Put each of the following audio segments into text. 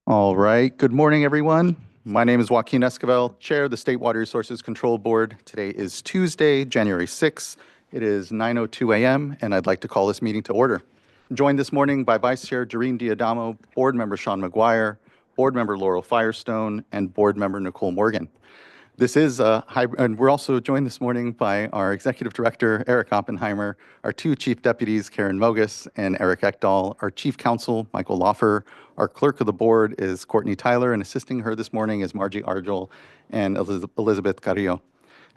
All right. Good morning, everyone. My name is Joaquin Esquivel, Chair of the State Water Resources Control Board. Today is Tuesday, January 6th. It is 9:02 a.m., and I'd like to call this meeting to order. I'm joined this morning by Vice Chair Doreen Diadamo, Board Member Sean McGuire, Board Member Laurel Firestone, and Board Member Nicole Morgan. This is a hybrid, and we're also joined this morning by our Executive Director, Eric Oppenheimer, our two Chief Deputies, Karen Mogus and Eric Ekdahl, our Chief Counsel, Michael Loffer, our Clerk of the Board is Courtney Tyler, and assisting her this morning is Margie Argel and Elizabeth Carrillo.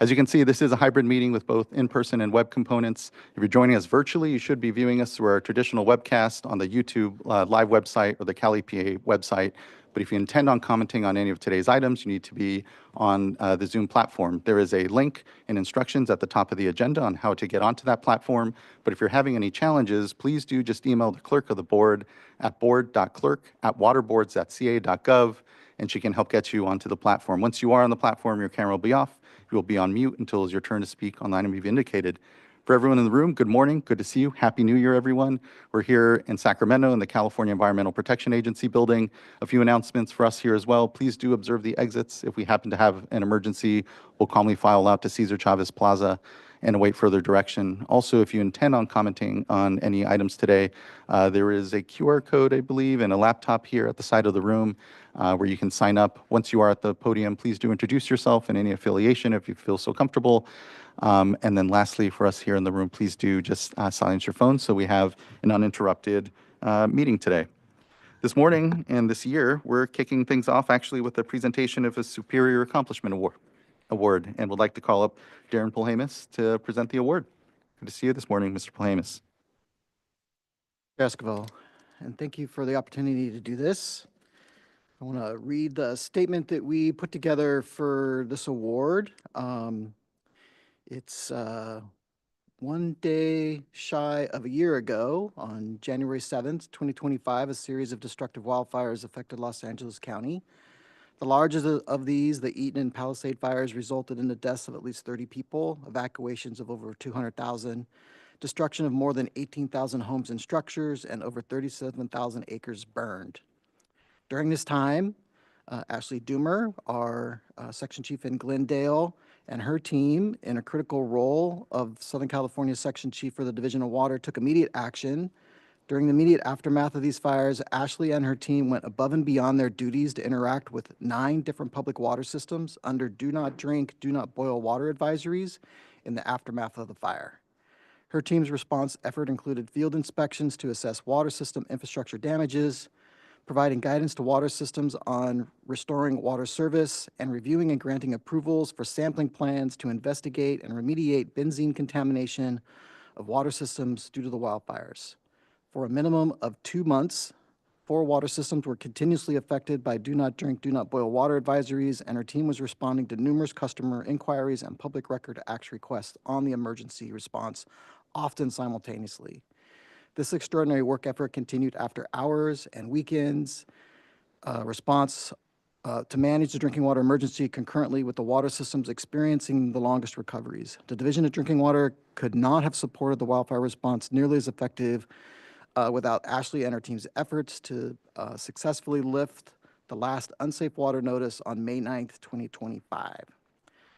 As you can see, this is a hybrid meeting with both in-person and web components. If you're joining us virtually, you should be viewing us through our traditional webcast on the YouTube live website or the Cali PA website. But if you intend on commenting on any of today's items, you need to be on the Zoom platform. There is a link and instructions at the top of the agenda on how to get onto that platform. But if you're having any challenges, please do just email the clerk of the board at board.clerk@waterboards.ca.gov, and she can help get you onto the platform. Once you are on the platform, your camera will be off. You will be on mute until it's your turn to speak on the item you've indicated. For everyone in the room, good morning. Good to see you. Happy New Year, everyone. We're here in Sacramento in the California Environmental Protection Agency building. A few announcements for us here as well. Please do observe the exits. If we happen to have an emergency, we'll calmly file out to Cesar Chavez Plaza and await further direction. Also, if you intend on commenting on any items today, there is a QR code, I believe, and a laptop here at the side of the room where you can sign up. Once you are at the podium, please do introduce yourself and any affiliation if you feel so comfortable. And then lastly, for us here in the room, please do just silence your phone so we have an uninterrupted meeting today. This morning and this year, we're kicking things off actually with a presentation of a Superior Accomplishment Award, and would like to call up Darren Polhamus to present the award. Good to see you this morning, Mr. Polhamus. Esquivel, and thank you for the opportunity to do this. I want to read the statement that we put together for this award. It's 1 day shy of a year ago, on January 7th, 2025, a series of destructive wildfires affected Los Angeles County. The largest of these, the Eaton and Palisade fires, resulted in the deaths of at least 30 people, evacuations of over 200,000, destruction of more than 18,000 homes and structures, and over 37,000 acres burned. During this time, Ashley Doomer, our section chief in Glendale, and her team, in a critical role of Southern California section chief for the Division of Water, took immediate action. During the immediate aftermath of these fires, Ashley and her team went above and beyond their duties to interact with 9 different public water systems under do not drink, do not boil water advisories in the aftermath of the fire. Her team's response effort included field inspections to assess water system infrastructure damages, providing guidance to water systems on restoring water service, and reviewing and granting approvals for sampling plans to investigate and remediate benzene contamination of water systems due to the wildfires. For a minimum of 2 months, 4 water systems were continuously affected by do not drink, do not boil water advisories, and our team was responding to numerous customer inquiries and public record action requests on the emergency response, often simultaneously. This extraordinary work effort continued after hours and weekends. Response to manage the drinking water emergency concurrently with the water systems experiencing the longest recoveries. The Division of Drinking Water could not have supported the wildfire response nearly as effective without Ashley and her team's efforts to successfully lift the last unsafe water notice on May 9th, 2025.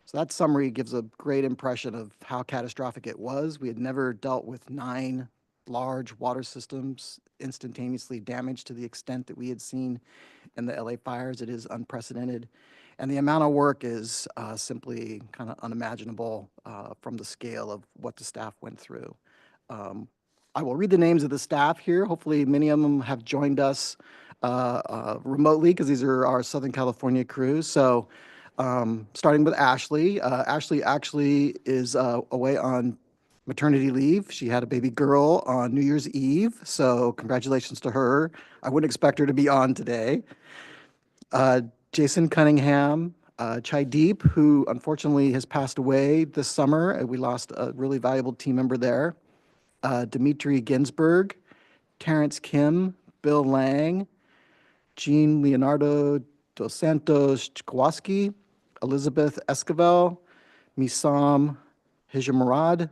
So that summary gives a great impression of how catastrophic it was. We had never dealt with 9 large water systems instantaneously damaged to the extent that we had seen in the LA fires. It is unprecedented. And the amount of work is simply kind of unimaginable from the scale of what the staff went through. I will read the names of the staff here. Hopefully many of them have joined us remotely because these are our Southern California crews. So starting with Ashley. Ashley actually is away on maternity leave. She had a baby girl on New Year's Eve, so congratulations to her. I wouldn't expect her to be on today. Jason Cunningham, Chaideep, who unfortunately has passed away this summer. We lost a really valuable team member there. Dimitri Ginsburg, Terrence Kim, Bill Lang, Jean Leonardo dos Santos Kowalski, Elizabeth Esquivel, Misam Hijamarad,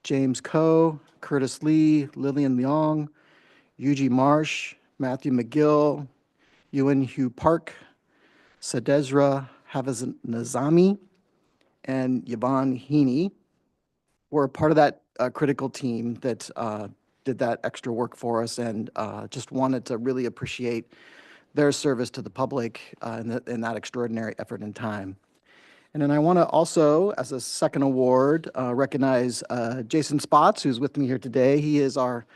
James Coe, Curtis Lee, Lillian Leong, Yuji Marsh, Matthew McGill, Ewan Hugh Park, Sadezra Hafiznazami, and Yvonne Heaney were part of that critical team that did that extra work for us, and just wanted to really appreciate their service to the public in that extraordinary effort and time. And then I want to also, as a second award, recognize Jason Spots, who's with me here today. He is our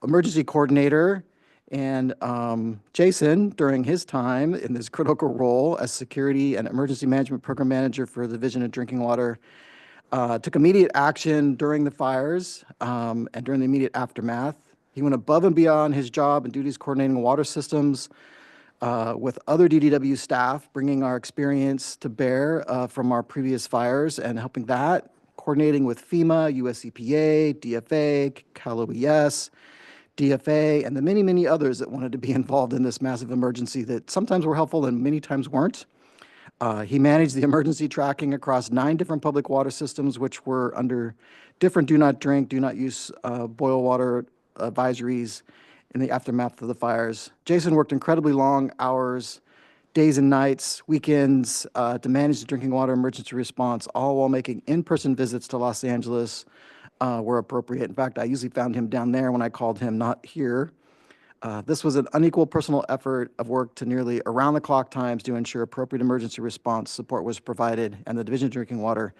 emergency coordinator. And Jason, during his time in this critical role as security and emergency management program manager for the Division of Drinking Water, took immediate action during the fires and during the immediate aftermath. He went above and beyond his job and duties coordinating water systems with other DDW staff, bringing our experience to bear from our previous fires and helping that, coordinating with FEMA, US EPA, DFA, Cal OES, DFA, and the many, many others that wanted to be involved in this massive emergency that sometimes were helpful and many times weren't. He managed the emergency tracking across 9 different public water systems, which were under different do not drink, do not use boil water advisories in the aftermath of the fires. Jason worked incredibly long hours, days and nights, weekends to manage the drinking water emergency response, all while making in-person visits to Los Angeles where appropriate. In fact, I usually found him down there when I called him, not here. This was an unequal personal effort of work to nearly around-the-clock times to ensure appropriate emergency response support was provided, and the Division of Drinking Water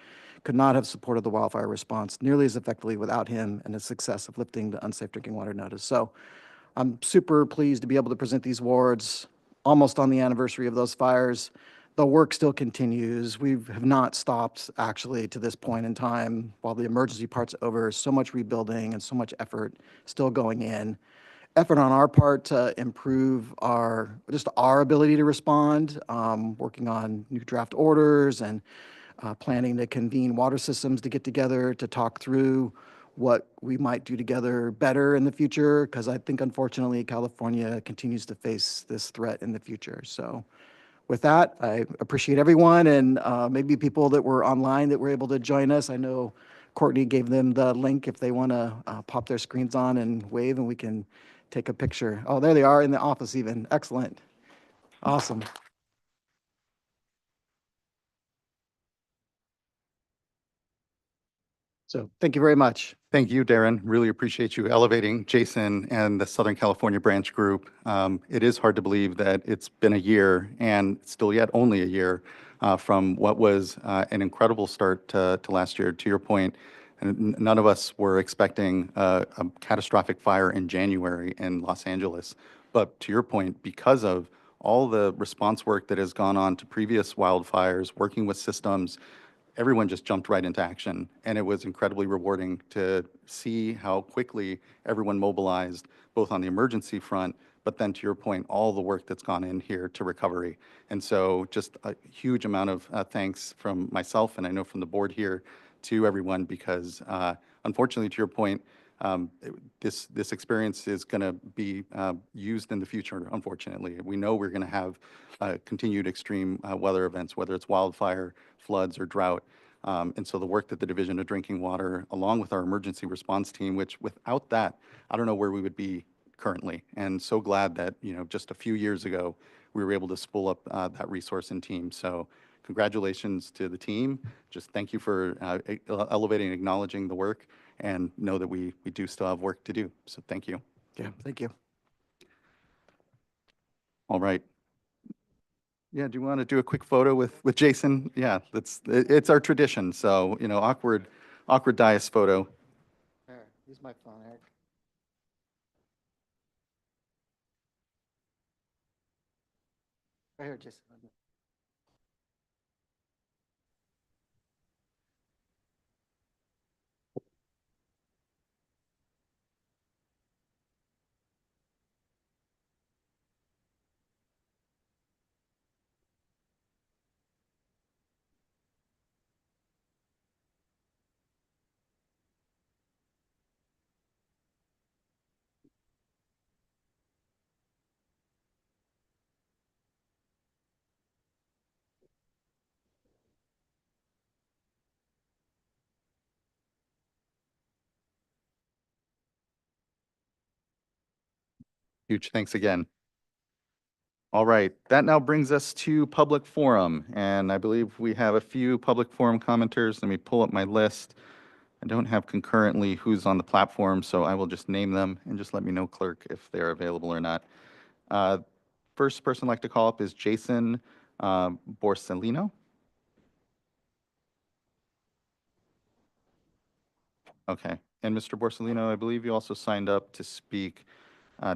could not have supported the wildfire response nearly as effectively without him and the success of lifting the unsafe drinking water notice. So I'm super pleased to be able to present these awards almost on the anniversary of those fires. The work still continues. We have not stopped actually to this point in time. While the emergency part's over, so much rebuilding and so much effort still going in. Effort on our part to improve just our ability to respond, working on new draft orders and planning to convene water systems to get together to talk through what we might do together better in the future, because I think unfortunately California continues to face this threat in the future. So with that, I appreciate everyone and maybe people that were online that were able to join us. I know Courtney gave them the link if they want to pop their screens on and wave and we can take a picture. Oh, there they are in the office even. Excellent. Awesome. So thank you very much. Thank you, Darren. Really appreciate you elevating Jason and the Southern California branch group. It is hard to believe that it's been a year and still yet only a year from what was an incredible start to last year. To your point, and none of us were expecting a catastrophic fire in January in Los Angeles. But to your point, because of all the response work that has gone on to previous wildfires, working with systems, everyone just jumped right into action. And it was incredibly rewarding to see how quickly everyone mobilized, both on the emergency front, but then to your point, all the work that's gone in here to recovery. And so just a huge amount of thanks from myself, and I know from the board here, to everyone, because unfortunately, to your point, this experience is going to be used in the future, unfortunately. We know we're going to have continued extreme weather events, whether it's wildfire, floods, or drought. And so the work that the Division of Drinking Water, along with our emergency response team, which without that, I don't know where we would be currently. And so glad that, just a few years ago, we were able to spool up that resource and team. So congratulations to the team. Just thank you for elevating and acknowledging the work, and know that we do still have work to do. So thank you. Yeah, thank you. All right. Yeah, do you want to do a quick photo with Jason? Yeah, it's our tradition. So, awkward dais photo. Here, use my phone, Eric. Right here, Jason. Huge thanks again. All right, that now brings us to public forum, and I believe we have a few public forum commenters. Let me pull up my list. I don't have concurrently who's on the platform, so I will just name them and just let me know, clerk, if they're available or not. Uh, First person I'd like to call up is Jason Borsellino. Okay, and Mr. Borsellino, I believe you also signed up to speak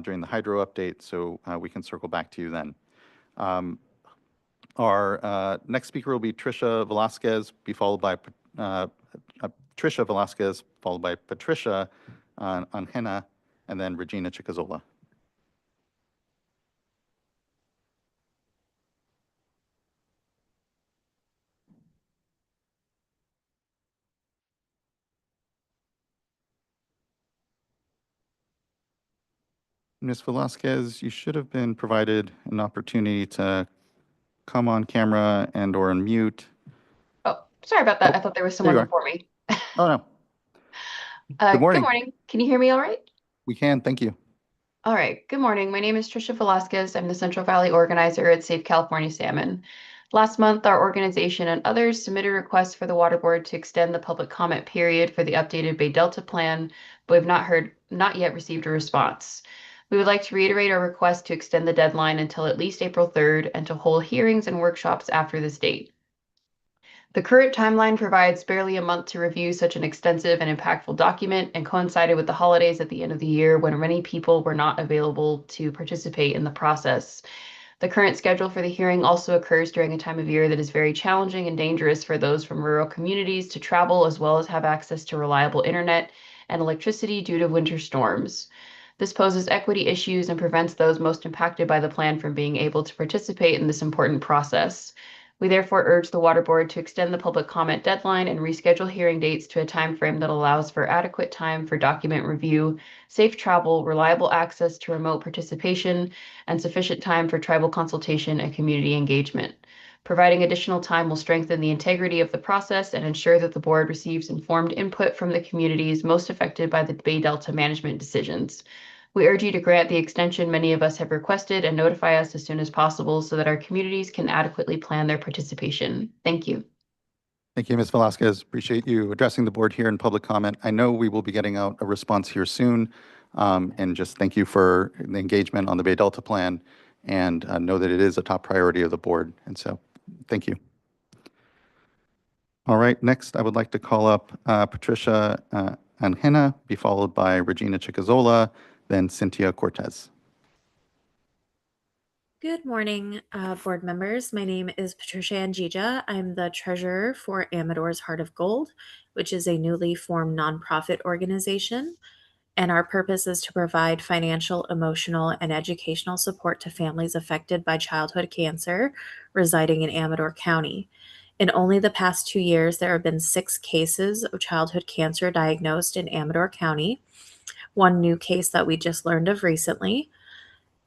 during the hydro update, so we can circle back to you then. Our next speaker will be Tricia Velasquez, be followed by Tricia Velasquez, followed by Patricia Anjena, and then Regina Chicazola. Ms. Velasquez, you should have been provided an opportunity to come on camera and or unmute. Oh, sorry about that. Oh, I thought there was there someone you are. before me. Oh, no. Good morning. Good morning. Can you hear me all right? We can, thank you. All right. Good morning. My name is Tricia Velasquez. I'm the Central Valley organizer at Save California Salmon. Last month, our organization and others submitted requests for the Water Board to extend the public comment period for the updated Bay Delta plan, but we've not yet received a response. We would like to reiterate our request to extend the deadline until at least April 3rd and to hold hearings and workshops after this date. The current timeline provides barely a month to review such an extensive and impactful document and coincided with the holidays at the end of the year when many people were not available to participate in the process. The current schedule for the hearing also occurs during a time of year that is very challenging and dangerous for those from rural communities to travel as well as have access to reliable internet and electricity due to winter storms. This poses equity issues and prevents those most impacted by the plan from being able to participate in this important process. We therefore urge the Water Board to extend the public comment deadline and reschedule hearing dates to a time frame that allows for adequate time for document review, safe travel, reliable access to remote participation, and sufficient time for tribal consultation and community engagement. Providing additional time will strengthen the integrity of the process and ensure that the board receives informed input from the communities most affected by the Bay Delta management decisions. We urge you to grant the extension many of us have requested and notify us as soon as possible so that our communities can adequately plan their participation. Thank you. Thank you, Ms. Velasquez. Appreciate you addressing the board here in public comment. I know we will be getting out a response here soon. And just thank you for the engagement on the Bay Delta plan and know that it is a top priority of the board. And so thank you. All right, next I would like to call up Patricia Anjena, be followed by Regina Chicazola, then Cynthia Cortez. Good morning, board members. My name is Patricia Anjija. I'm the treasurer for Amador's Heart of Gold, which is a newly formed nonprofit organization. And our purpose is to provide financial, emotional, and educational support to families affected by childhood cancer residing in Amador County. In only the past 2 years, there have been 6 cases of childhood cancer diagnosed in Amador County, one new case that we just learned of recently.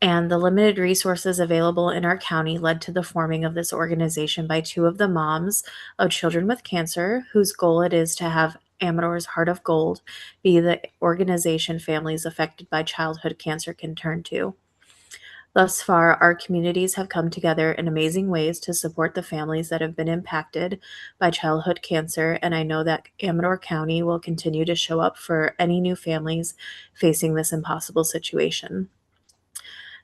And the limited resources available in our county led to the forming of this organization by 2 of the moms of children with cancer, whose goal it is to have Amador's Heart of Gold be the organization families affected by childhood cancer can turn to. Thus far, our communities have come together in amazing ways to support the families that have been impacted by childhood cancer, and I know that Amador County will continue to show up for any new families facing this impossible situation.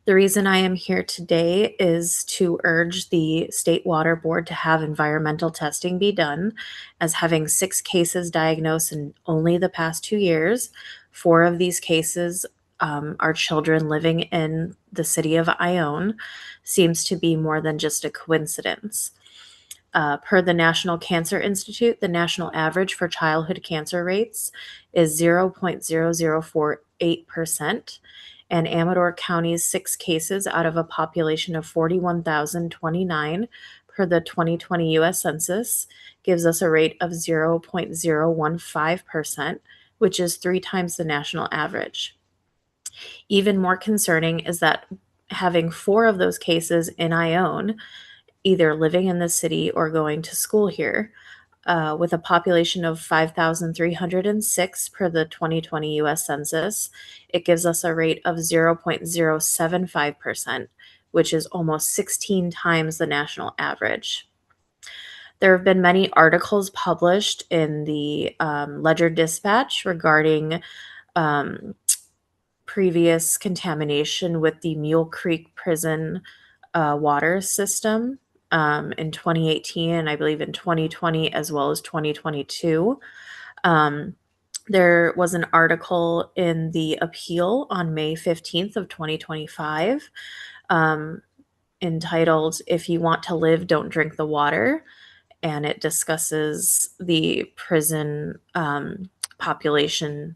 The reason I am here today is to urge the State Water Board to have environmental testing be done, as having 6 cases diagnosed in only the past 2 years. 4 of these cases are children living in the city of Ione, seems to be more than just a coincidence. Per the National Cancer Institute, the national average for childhood cancer rates is 0.0048%. And Amador County's 6 cases out of a population of 41,029 per the 2020 U.S. Census gives us a rate of 0.015%, which is 3 times the national average. Even more concerning is that having 4 of those cases in Ione, either living in the city or going to school here, with a population of 5,306 per the 2020 U.S. Census, it gives us a rate of 0.075%, which is almost 16 times the national average. There have been many articles published in the Ledger Dispatch regarding previous contamination with the Mule Creek Prison water system in 2018, and I believe in 2020 as well as 2022. There was an article in the Appeal on May 15th of 2025 entitled, "If You Want to Live, Don't Drink the Water," and it discusses the prison population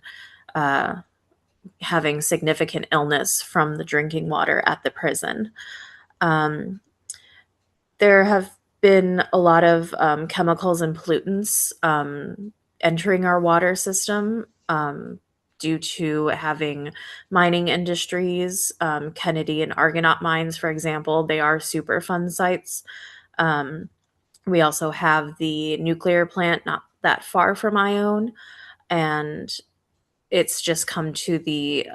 having significant illness from the drinking water at the prison. There have been a lot of chemicals and pollutants entering our water system due to having mining industries, Kennedy and Argonaut mines, for example. They are Superfund sites. We also have the nuclear plant not that far from Ione, and it's just come to the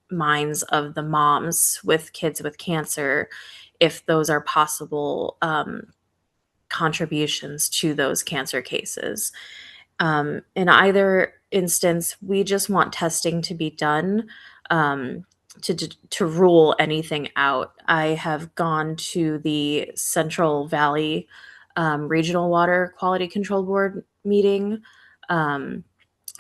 minds of the moms with kids with cancer if those are possible contributions to those cancer cases. In either instance, we just want testing to be done to rule anything out. I have gone to the Central Valley Regional Water Quality Control Board meeting and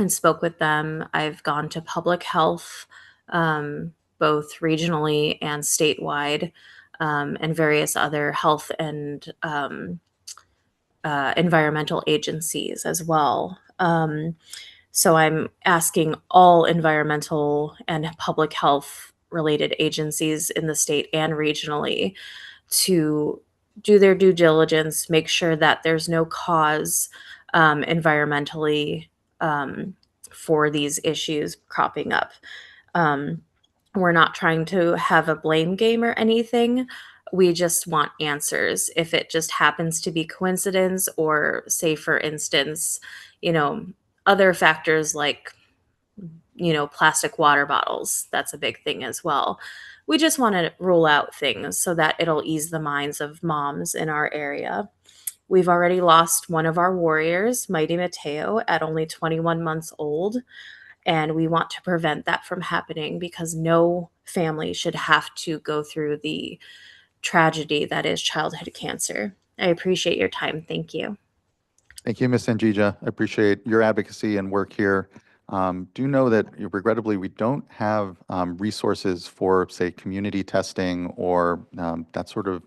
spoke with them. I've gone to public health, both regionally and statewide, and various other health and environmental agencies as well. So I'm asking all environmental and public health related agencies in the state and regionally to do their due diligence, make sure that there's no cause environmentally for these issues cropping up. We're not trying to have a blame game or anything. We just want answers. If it just happens to be coincidence, or say, for instance, other factors like, plastic water bottles, that's a big thing as well. We just want to rule out things so that it'll ease the minds of moms in our area. We've already lost one of our warriors, Mighty Mateo, at only 21 months old. And we want to prevent that from happening because no family should have to go through the tragedy that is childhood cancer. I appreciate your time. Thank you. Thank you, Ms. Sanjija. I appreciate your advocacy and work here. Do know that regrettably we don't have resources for, say, community testing or that sort of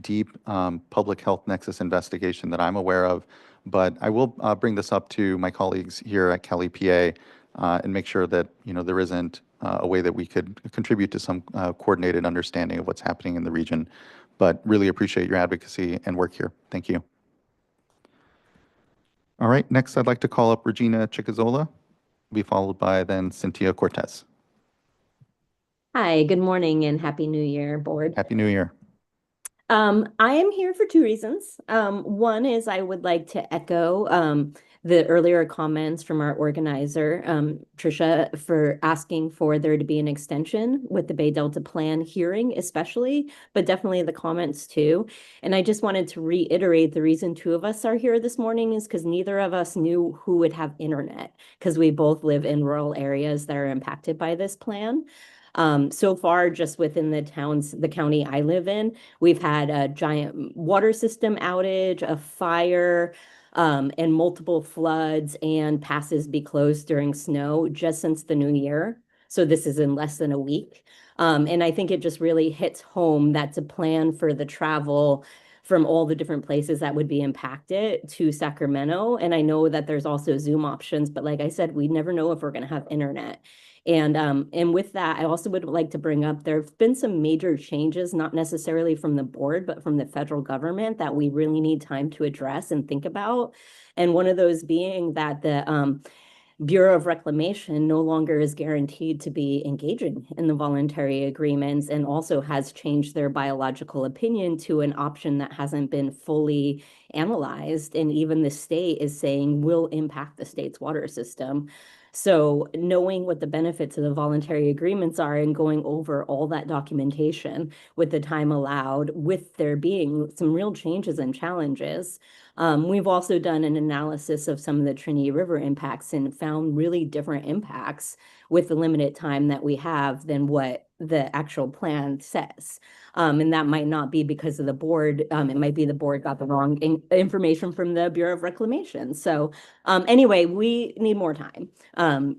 deep public health nexus investigation that I'm aware of. But I will bring this up to my colleagues here at Cali, PA, and make sure that there isn't a way that we could contribute to some coordinated understanding of what's happening in the region. But really appreciate your advocacy and work here. Thank you. All right, next I'd like to call up Regina Chicazola, be followed by then Cynthia Cortez. Hi, good morning and Happy New Year, board. Happy New Year. I am here for two reasons. One is I would like to echo the earlier comments from our organizer, Tricia, for asking for there to be an extension with the Bay Delta Plan hearing especially, but definitely the comments too. And I just wanted to reiterate the reason two of us are here this morning is because neither of us knew who would have internet, because we both live in rural areas that are impacted by this plan. So far, just within the county I live in, we've had a giant water system outage, a fire, and multiple floods and passes be closed during snow just since the new year. So this is in less than a week. And I think it just really hits home that to plan for the travel from all the different places that would be impacted to Sacramento. And I know that there's also Zoom options, but like I said, we never know if we're going to have internet. And with that, I also would like to bring up, there have been some major changes, not necessarily from the board, but from the federal government that we really need time to address and think about. And one of those being that the Bureau of Reclamation no longer is guaranteed to be engaging in the voluntary agreements, and also has changed their biological opinion to an option that hasn't been fully analyzed. And even the state is saying will impact the state's water system. So knowing what the benefits of the voluntary agreements are and going over all that documentation with the time allowed, with there being some real changes and challenges. We've also done an analysis of some of the Trinity River impacts and found really different impacts with the limited time that we have than what the actual plan says. And that might not be because of the board. It might be the board got the wrong information from the Bureau of Reclamation. So anyway, we need more time,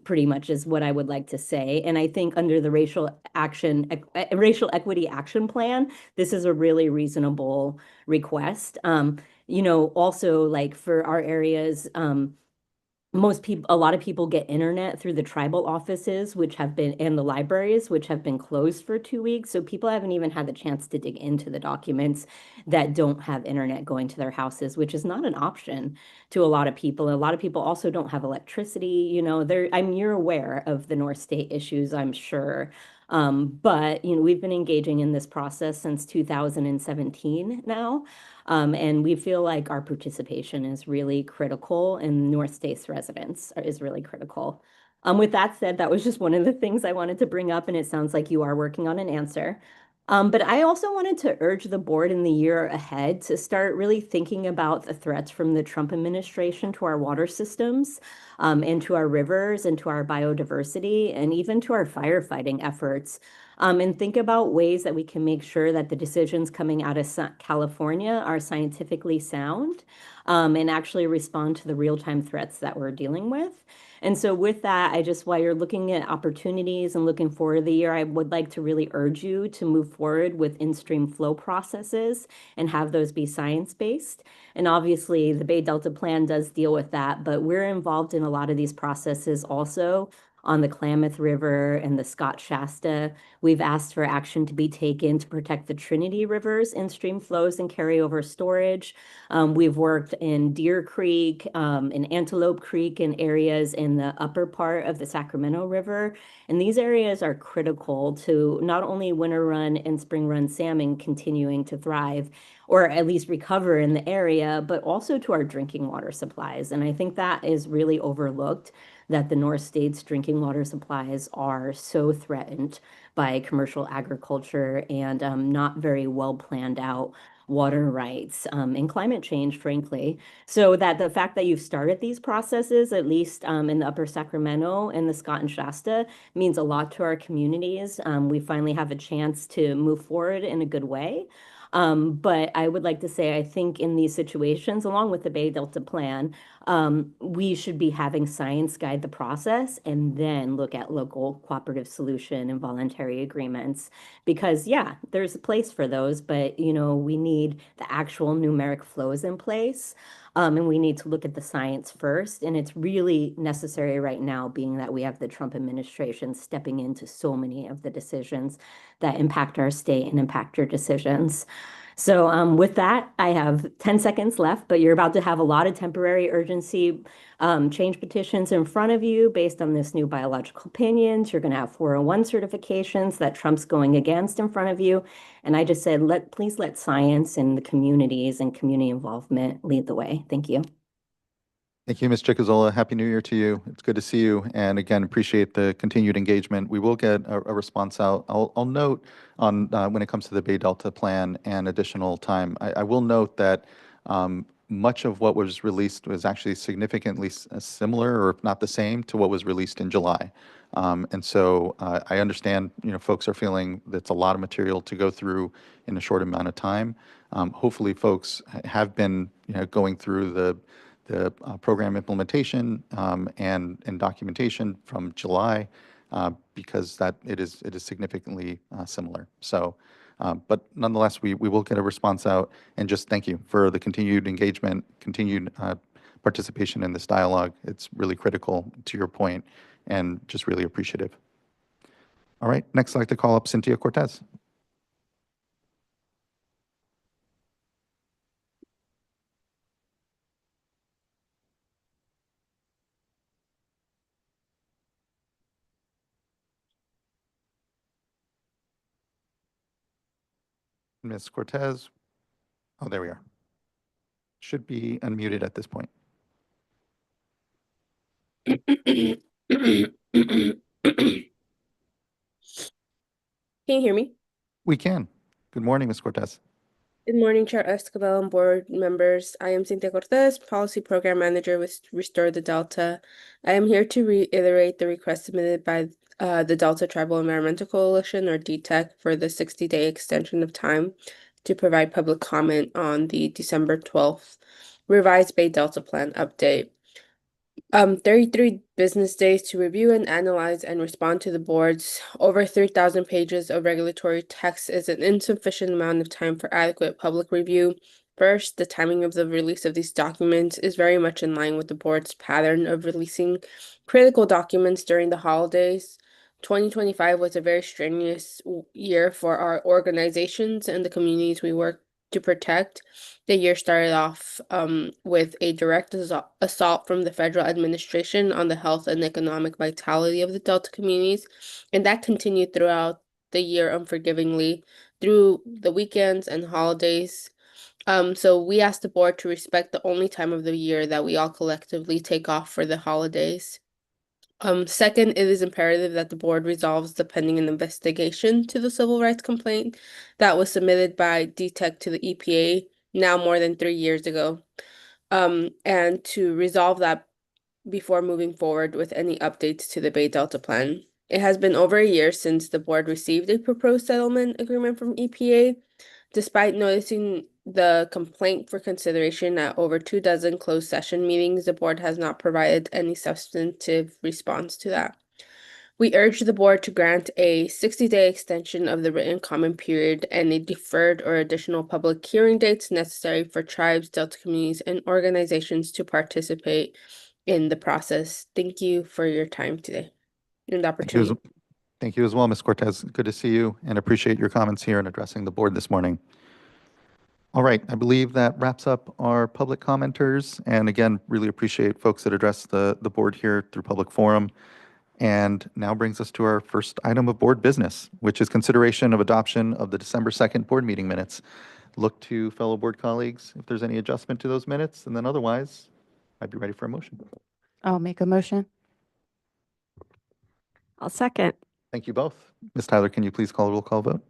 pretty much is what I would like to say. And I think under the racial equity action plan, this is a really reasonable request. Also like for our areas, a lot of people get internet through the tribal offices, and the libraries, which have been closed for 2 weeks. So people haven't even had the chance to dig into the documents that don't have internet going to their houses, which is not an option to a lot of people. A lot of people also don't have electricity. You're aware of the North State issues, I'm sure. But we've been engaging in this process since 2017 now. And we feel like our participation is really critical, and North State's residents is really critical. With that said, that was just one of the things I wanted to bring up, and it sounds like you are working on an answer. But I also wanted to urge the board in the year ahead to start really thinking about the threats from the Trump administration to our water systems, and to our rivers and to our biodiversity, and even to our firefighting efforts. And think about ways that we can make sure that the decisions coming out of California are scientifically sound, and actually respond to the real-time threats that we're dealing with. And so with that, while you're looking at opportunities and looking forward to the year, I would like to really urge you to move forward with in-stream flow processes and have those be science-based. And obviously, the Bay Delta Plan does deal with that, but we're involved in a lot of these processes also on the Klamath River and the Scott Shasta. We've asked for action to be taken to protect the Trinity Rivers in-stream flows and carryover storage. We've worked in Deer Creek, in Antelope Creek, in areas in the upper part of the Sacramento River. And these areas are critical to not only winter run and spring run salmon continuing to thrive, or at least recover in the area, but also to our drinking water supplies. And I think that is really overlooked, that the North State's drinking water supplies are so threatened by commercial agriculture and not very well planned out water rights, and climate change, frankly. So that the fact that you've started these processes, at least in the Upper Sacramento and the Scott and Shasta, means a lot to our communities. We finally have a chance to move forward in a good way. But I would like to say, I think in these situations, along with the Bay Delta Plan, we should be having science guide the process and then look at local cooperative solution and voluntary agreements. Because yeah, there's a place for those, but we need the actual numeric flows in place. And we need to look at the science first. And it's really necessary right now, being that we have the Trump administration stepping into so many of the decisions that impact our state and impact your decisions. So with that, I have 10 seconds left, but you're about to have a lot of temporary urgency change petitions in front of you based on this new biological opinions. You're going to have 401 certifications that Trump's going against in front of you. And I just said, please let science and the communities and community involvement lead the way. Thank you. Thank you, Ms. Chicazola. Happy New Year to you. It's good to see you. And again, appreciate the continued engagement. We will get a response out. I'll note on when it comes to the Bay Delta Plan and additional time, I will note that much of what was released was actually significantly similar, or if not the same, to what was released in July. And so I understand, folks are feeling that's a lot of material to go through in a short amount of time. Hopefully folks have been, going through the program implementation and documentation from July, because it is significantly similar. So, but nonetheless, we will get a response out, and just thank you for the continued engagement, continued participation in this dialogue. It's really critical to your point, and just really appreciative. All right, next I'd like to call up Cynthia Cortez. Ms. Cortez. Oh, there we are. Should be unmuted at this point. Can you hear me? We can. Good morning, Ms. Cortez. Good morning, Chair Escobar and board members. I am Cynthia Cortez, Policy Program Manager with Restore the Delta. I am here to reiterate the request submitted by the Delta Tribal Environmental Coalition, or DTEC, for the 60-day extension of time to provide public comment on the December 12th revised Bay Delta Plan update. 33 business days to review and analyze and respond to the board's over 3,000 pages of regulatory text is an insufficient amount of time for adequate public review. First, the timing of the release of these documents is very much in line with the board's pattern of releasing critical documents during the holidays. 2025 was a very strenuous year for our organizations and the communities we work to protect. The year started off with a direct assault from the federal administration on the health and economic vitality of the Delta communities, and that continued throughout the year unforgivingly through the weekends and holidays. So we asked the board to respect the only time of the year that we all collectively take off for the holidays. Second, it is imperative that the board resolves the pending investigation to the civil rights complaint that was submitted by DTEC to the EPA now more than 3 years ago. And to resolve that before moving forward with any updates to the Bay Delta Plan. It has been over a year since the board received a proposed settlement agreement from EPA. Despite noticing the complaint for consideration at over 24 closed session meetings, the board has not provided any substantive response to that. We urge the board to grant a 60-day extension of the written comment period and a deferred or additional public hearing dates necessary for tribes, Delta communities, and organizations to participate in the process. Thank you for your time today and the opportunity. Thank you as well, Ms. Cortez. Good to see you and appreciate your comments here and addressing the board this morning. All right, I believe that wraps up our public commenters. And again, really appreciate folks that address the board here through public forum. And now brings us to our first item of board business, which is consideration of adoption of the December 2nd board meeting minutes. Look to fellow board colleagues if there's any adjustment to those minutes, and then otherwise, I'd be ready for a motion. I'll make a motion. I'll second. Thank you both. Ms. Tyler, can you please call a roll call vote?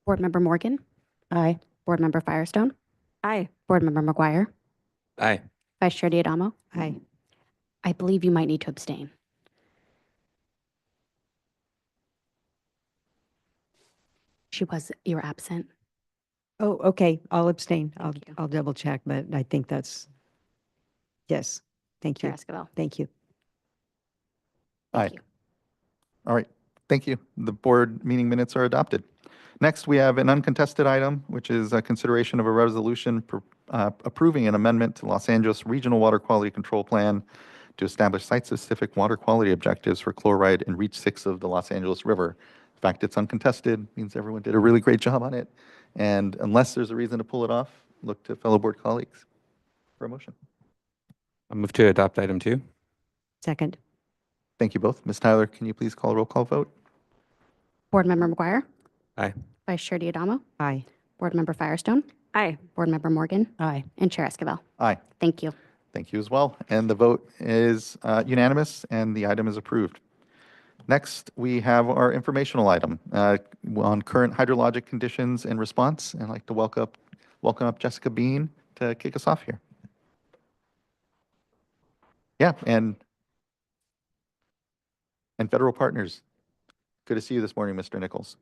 Board Member Morgan, Aye. Board Member Firestone, Aye. Board Member McGuire, Aye. Vice Chair Diadamo. Aye. I believe you might need to abstain. You were absent. Oh, okay. I'll abstain. Thank you. I'll double check, but I think that's, yes. Thank Chair you. Escobar. Thank you. Thank Aye. you. All right, thank you. The board meeting minutes are adopted. Next, we have an uncontested item, which is a consideration of a resolution approving an amendment to Los Angeles Regional Water Quality Control Plan to establish site-specific water quality objectives for chloride in Reach 6 of the Los Angeles River. The fact it's uncontested means everyone did a really great job on it. And unless there's a reason to pull it off, look to fellow board colleagues for a motion. I'll move to adopt item 2. Second. Thank you both. Ms. Tyler, can you please call a roll call vote? Board Member McGuire, Aye. Vice Chair Diadamo, Aye. Board Member Firestone, Aye. Board Member Morgan, Aye. and Chair Escobar. Aye. Thank you. Thank you as well. And the vote is unanimous and the item is approved. Next, we have our informational item on current hydrologic conditions and response. And I'd like to welcome up Jessica Bean to kick us off here. Yeah, and federal partners. Good to see you this morning, Mr. Nichols.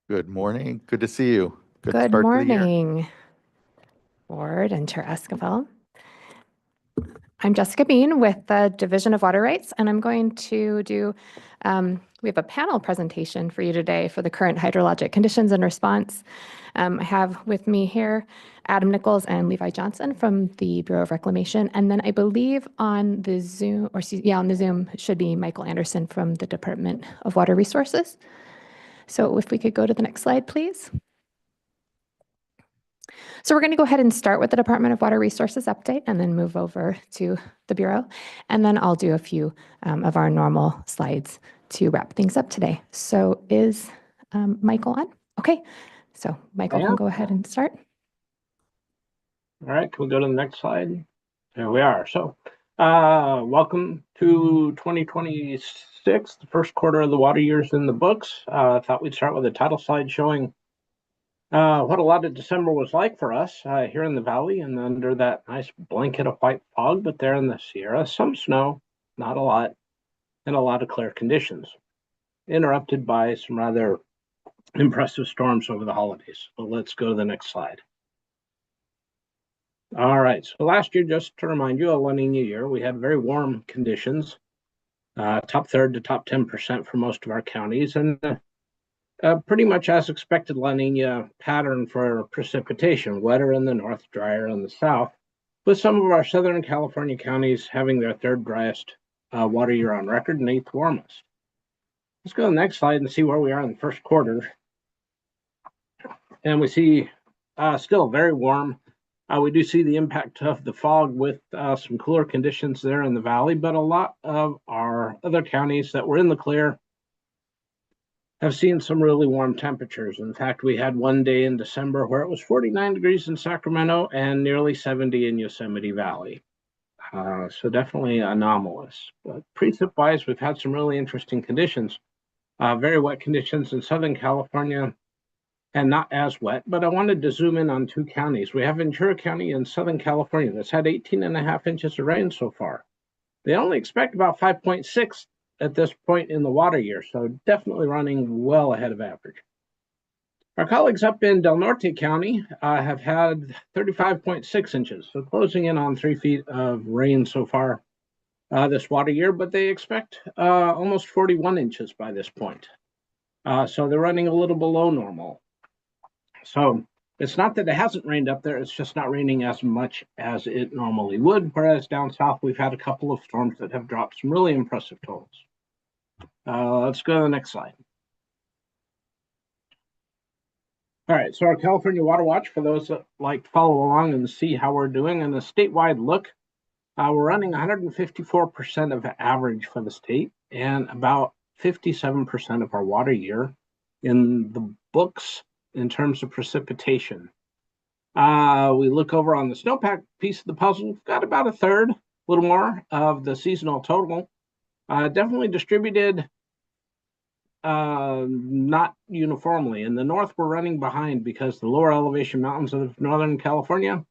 Good morning. Good to see you. Good start to the year. morning, Board and Chair Escobar. I'm Jessica Bean with the Division of Water Rights, and I'm going to do, we have a panel presentation for you today for the current hydrologic conditions and response. I have with me here Adam Nichols and Levi Johnson from the Bureau of Reclamation, and then I believe on the Zoom, on the Zoom should be Michael Anderson from the Department of Water Resources. So if we could go to the next slide, please. So we're going to go ahead and start with the Department of Water Resources update and then move over to the Bureau. And then I'll do a few of our normal slides to wrap things up today. So is Michael on? Okay, so Michael can go ahead and start. All right, can we go to the next slide? There we are. So welcome to 2026, the first quarter of the water years in the books. I thought we'd start with a title slide showing what a lot of December was like for us here in the valley and under that nice blanket of white fog, but there in the Sierra, some snow, not a lot, and a lot of clear conditions, interrupted by some rather impressive storms over the holidays. So let's go to the next slide. All right, so last year, just to remind you, a La Nina year, we had very warm conditions, top third to top 10% for most of our counties, and pretty much as expected La Nina pattern for precipitation, wetter in the north, drier in the south, with some of our Southern California counties having their third driest water year on record and eighth warmest. Let's go to the next slide and see where we are in the first quarter. And we see still very warm. We do see the impact of the fog with some cooler conditions there in the valley, but a lot of our other counties that were in the clear have seen some really warm temperatures. In fact, we had one day in December where it was 49 degrees in Sacramento and nearly 70 in Yosemite Valley. So definitely anomalous. But precip-wise, we've had some really interesting conditions. Very wet conditions in Southern California, and not as wet, but I wanted to zoom in on two counties. We have Ventura County in Southern California that's had 18.5 inches of rain so far. They only expect about 5.6 at this point in the water year, so definitely running well ahead of average. Our colleagues up in Del Norte County have had 35.6 inches, so closing in on 3 feet of rain so far this water year, but they expect almost 41 inches by this point. So they're running a little below normal. So it's not that it hasn't rained up there, it's just not raining as much as it normally would, whereas down south we've had a couple of storms that have dropped some really impressive totals. Let's go to the next slide. All right, so our California Water Watch, for those that like to follow along and see how we're doing, in the statewide look, we're running 154% of average for the state and about 57% of our water year in the books in terms of precipitation. We look over on the snowpack piece of the puzzle, we've got about a third, a little more of the seasonal total. Definitely distributed not uniformly. In the north, we're running behind because the lower elevation mountains of Northern California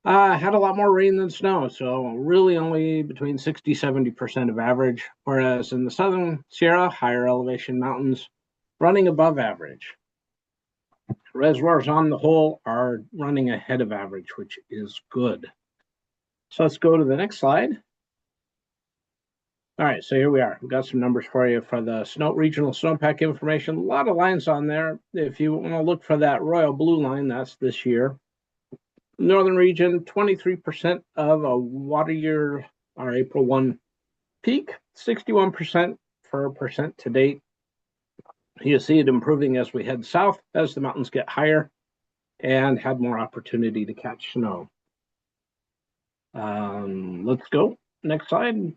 had a lot more rain than snow, so really only between 60–70% of average, whereas in the Southern Sierra, higher elevation mountains, running above average. Reservoirs on the whole are running ahead of average, which is good. So let's go to the next slide. All right, so here we are. We've got some numbers for you for the regional snowpack information. A lot of lines on there. If you want to look for that royal blue line, that's this year. Northern region, 23% of a water year, our April 1 peak, 61% for percent to date. You see it improving as we head south, as the mountains get higher and have more opportunity to catch snow. Let's go. Next slide.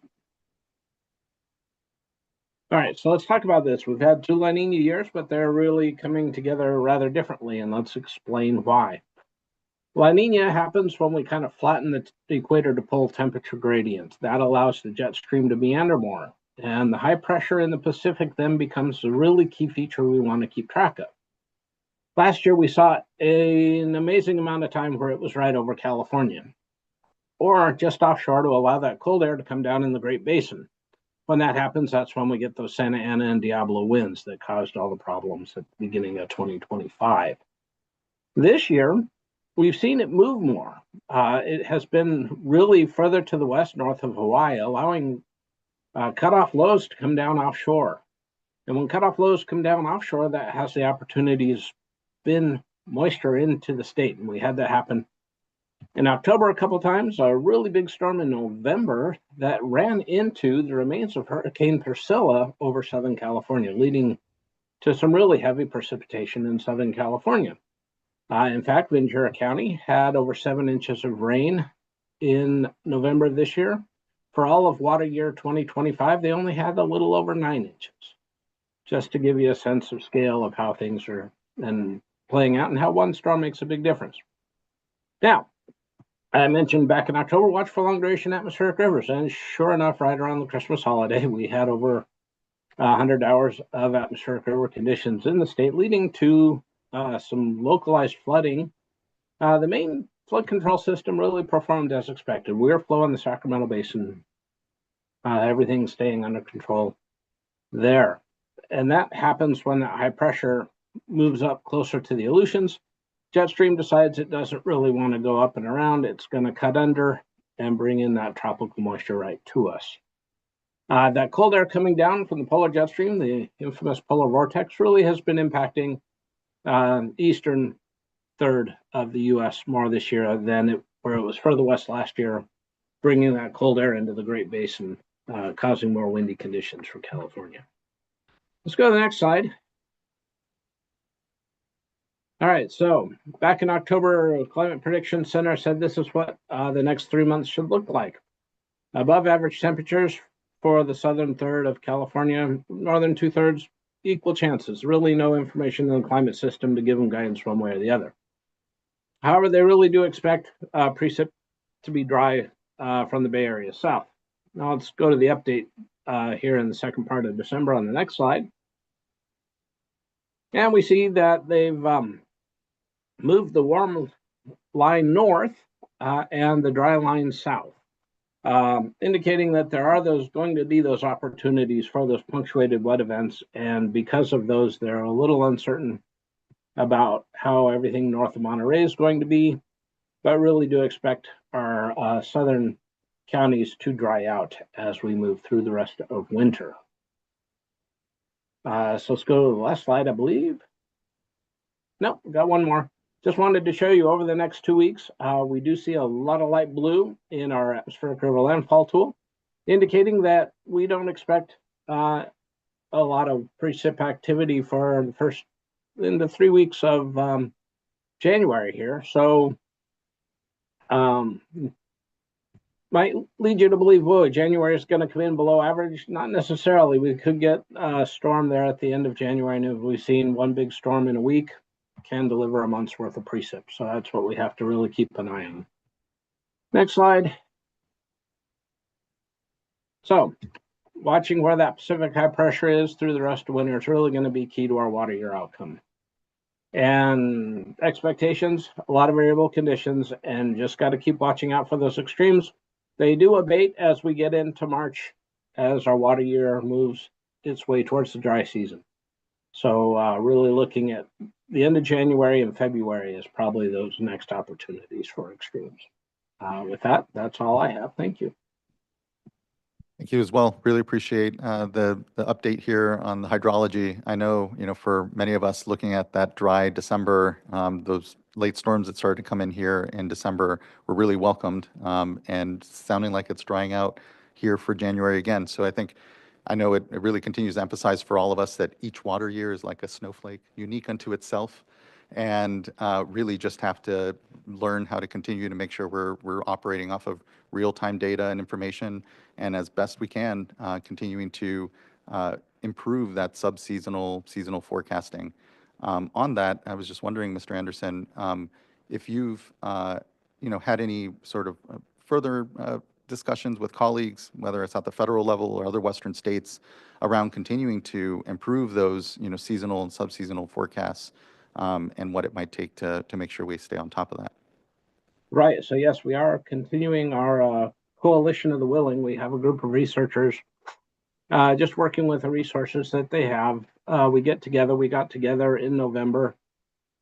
All right, so let's talk about this. We've had two La Nina years, but they're really coming together rather differently, and let's explain why. La Nina happens when we kind of flatten the equator to pull temperature gradient. That allows the jet stream to meander more. And the high pressure in the Pacific then becomes a really key feature we want to keep track of. Last year, we saw an amazing amount of time where it was right over California, or just offshore to allow that cold air to come down in the Great Basin. When that happens, that's when we get those Santa Ana and Diablo winds that caused all the problems at the beginning of 2025. This year, we've seen it move more. It has been really further to the west, north of Hawaii, allowing cutoff lows to come down offshore. And when cutoff lows come down offshore, that has the opportunity to spin moisture into the state. And we had that happen in October a couple times, a really big storm in November that ran into the remains of Hurricane Priscilla over Southern California, leading to some really heavy precipitation in Southern California. In fact, Ventura County had over 7 inches of rain in November of this year. For all of water year 2025, they only had a little over 9 inches. Just to give you a sense of scale of how things are and playing out and how one storm makes a big difference. Now, I mentioned back in October, watch for long duration atmospheric rivers. And sure enough, right around the Christmas holiday, we had over 100 hours of atmospheric river conditions in the state, leading to some localized flooding. The main flood control system really performed as expected. We're flowing the Sacramento Basin, everything's staying under control there. And that happens when that high pressure moves up closer to the Aleutians. Jet stream decides it doesn't really want to go up and around. It's going to cut under and bring in that tropical moisture right to us. That cold air coming down from the polar jet stream, the infamous polar vortex, really has been impacting eastern third of the U.S. more this year than where it was further west last year, bringing that cold air into the Great Basin, causing more windy conditions for California. Let's go to the next slide. All right, so back in October, Climate Prediction Center said this is what the next 3 months should look like. Above average temperatures for the southern third of California, northern 2/3, equal chances. Really no information in the climate system to give them guidance one way or the other. However, they really do expect precip to be dry from the Bay Area south. Now let's go to the update here in the second part of December on the next slide. And we see that they've moved the warm line north and the dry line south, indicating that there are going to be those opportunities for those punctuated wet events. And because of those, they're a little uncertain about how everything north of Monterey is going to be, but really do expect our southern counties to dry out as we move through the rest of winter. So let's go to the last slide, I believe. Nope, got one more. Just wanted to show you over the next 2 weeks, we do see a lot of light blue in our atmospheric river landfall tool, indicating that we don't expect a lot of precip activity for the first in the 3 weeks of January here. So might lead you to believe, whoa, January is going to come in below average. Not necessarily. We could get a storm there at the end of January, and if we've seen one big storm in a week, can deliver a month's worth of precip. So that's what we have to really keep an eye on. Next slide. So watching where that Pacific high pressure is through the rest of winter is really going to be key to our water year outcome. And expectations, a lot of variable conditions, and just got to keep watching out for those extremes. They do abate as we get into March, as our water year moves its way towards the dry season. So really looking at the end of January and February is probably those next opportunities for extremes. With that, that's all I have. Thank you. Thank you as well. Really appreciate the update here on the hydrology. I know, for many of us looking at that dry December, those late storms that started to come in here in December were really welcomed, and sounding like it's drying out here for January again. So I know it really continues to emphasize for all of us that each water year is like a snowflake, unique unto itself, and really just have to learn how to continue to make sure we're operating off of real-time data and information, and as best we can, continuing to improve that seasonal forecasting. On that, I was just wondering, Mr. Anderson, if you've had any sort of further discussions with colleagues, whether it's at the federal level or other Western states, around continuing to improve those seasonal and subseasonal forecasts, and what it might take to make sure we stay on top of that. Right. So yes, we are continuing our Coalition of the Willing. We have a group of researchers just working with the resources that they have. We got together in November,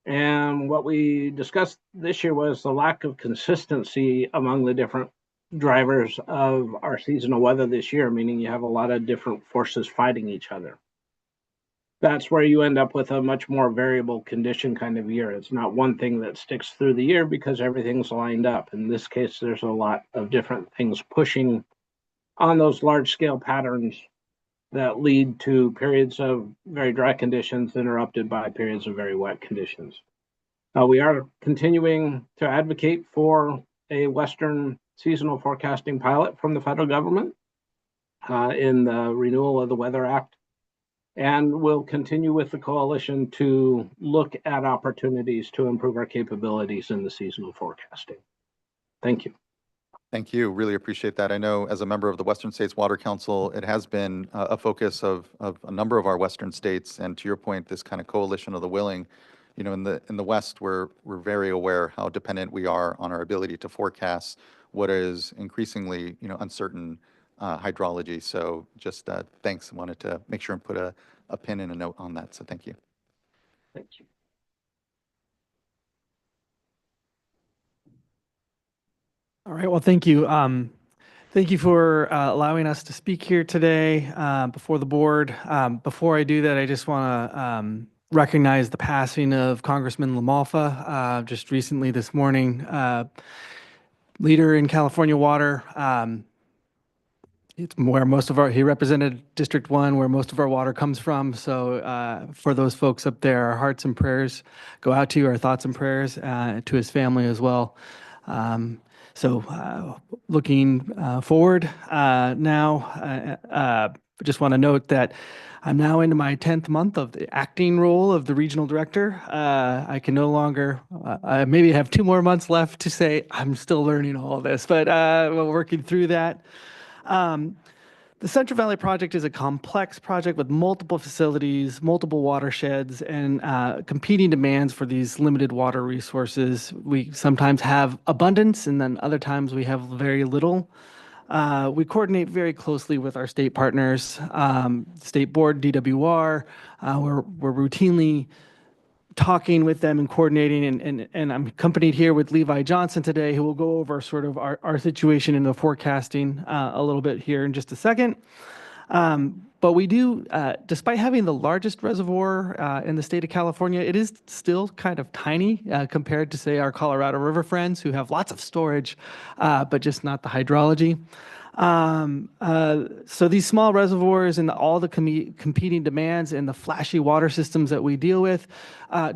and what we discussed this year was the lack of consistency among the different drivers of our seasonal weather this year, meaning you have a lot of different forces fighting each other. That's where you end up with a much more variable condition kind of year. It's not one thing that sticks through the year because everything's lined up. In this case, there's a lot of different things pushing on those large scale patterns that lead to periods of very dry conditions interrupted by periods of very wet conditions. We are continuing to advocate for a Western seasonal forecasting pilot from the federal government in the renewal of the Weather Act. And we'll continue with the coalition to look at opportunities to improve our capabilities in the seasonal forecasting. Thank you. Thank you. Really appreciate that. I know as a member of the Western States Water Council, it has been a focus of a number of our Western states. And to your point, this kind of coalition of the willing, you know, in the West, we're very aware how dependent we are on our ability to forecast what is increasingly, you know, uncertain hydrology. So just thanks. I wanted to make sure and put a pin and a note on that. So thank you. Thank you. All right, well, thank you. Thank you for allowing us to speak here today before the board. Before I do that, I just want to recognize the passing of Congressman LaMalfa just recently this morning, leader in California Water. It's where he represented District 1, where most of our water comes from. So for those folks up there, our hearts and prayers go out to you, our thoughts and prayers to his family as well. So looking forward now, I just want to note that I'm now into my 10th month of the acting role of the regional director. I can no longer, I maybe have 2 more months left to say I'm still learning all of this, but we're working through that. The Central Valley Project is a complex project with multiple facilities, multiple watersheds, and competing demands for these limited water resources. We sometimes have abundance, and then other times we have very little. We coordinate very closely with our state partners, State Board, DWR. We're routinely talking with them and coordinating, and I'm accompanied here with Levi Johnson today, who will go over sort of our situation in the forecasting a little bit here in just a second. But we do, despite having the largest reservoir in the state of California, it is still kind of tiny compared to, say, our Colorado River friends who have lots of storage, but just not the hydrology. So these small reservoirs and all the competing demands and the flashy water systems that we deal with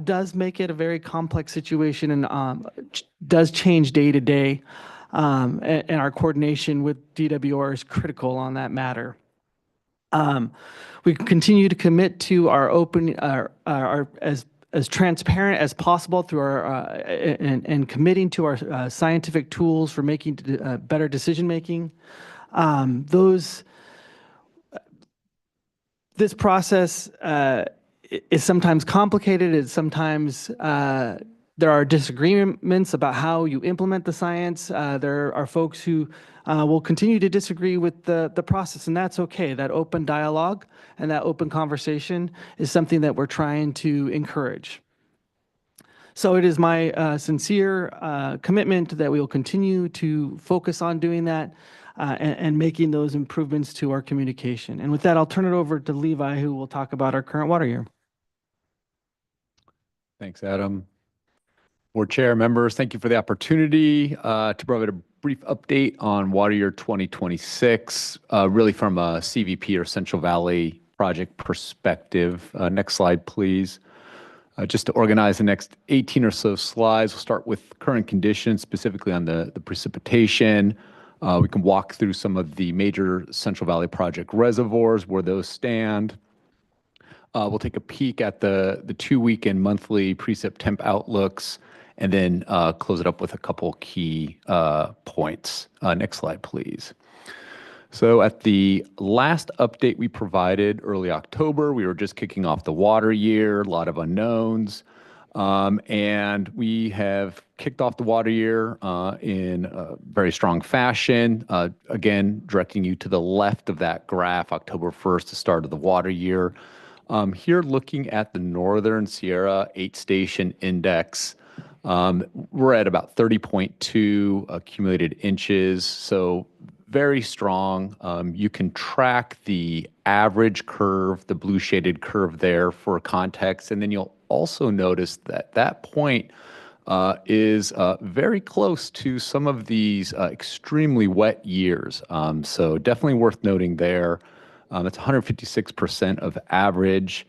does make it a very complex situation and does change day to day. And our coordination with DWR is critical on that matter. We continue to commit to our open, as transparent as possible through our and committing to our scientific tools for making better decision making. This process is sometimes complicated. It's sometimes there are disagreements about how you implement the science. There are folks who will continue to disagree with the process, and that's okay. That open dialogue and that open conversation is something that we're trying to encourage. So it is my sincere commitment that we will continue to focus on doing that and making those improvements to our communication. And with that, I'll turn it over to Levi, who will talk about our current water year. Thanks, Adam. Board Chair, members, thank you for the opportunity to provide a brief update on water year 2026, really from a CVP or Central Valley project perspective. Next slide, please. Just to organize the next 18 or so slides, we'll start with current conditions, specifically on the precipitation. We can walk through some of the major Central Valley project reservoirs, where those stand. We'll take a peek at the 2-week and monthly precip temp outlooks, and then close it up with a couple key points. Next slide, please. So at the last update we provided early October, we were just kicking off the water year, a lot of unknowns. And we have kicked off the water year in a very strong fashion. Again, directing you to the left of that graph, October 1st, the start of the water year. Here, looking at the Northern Sierra 8-station index, we're at about 30.2 accumulated inches, so very strong. You can track the average curve, the blue shaded curve there for context, and then you'll also notice that that point is very close to some of these extremely wet years. So definitely worth noting there. It's 156% of average.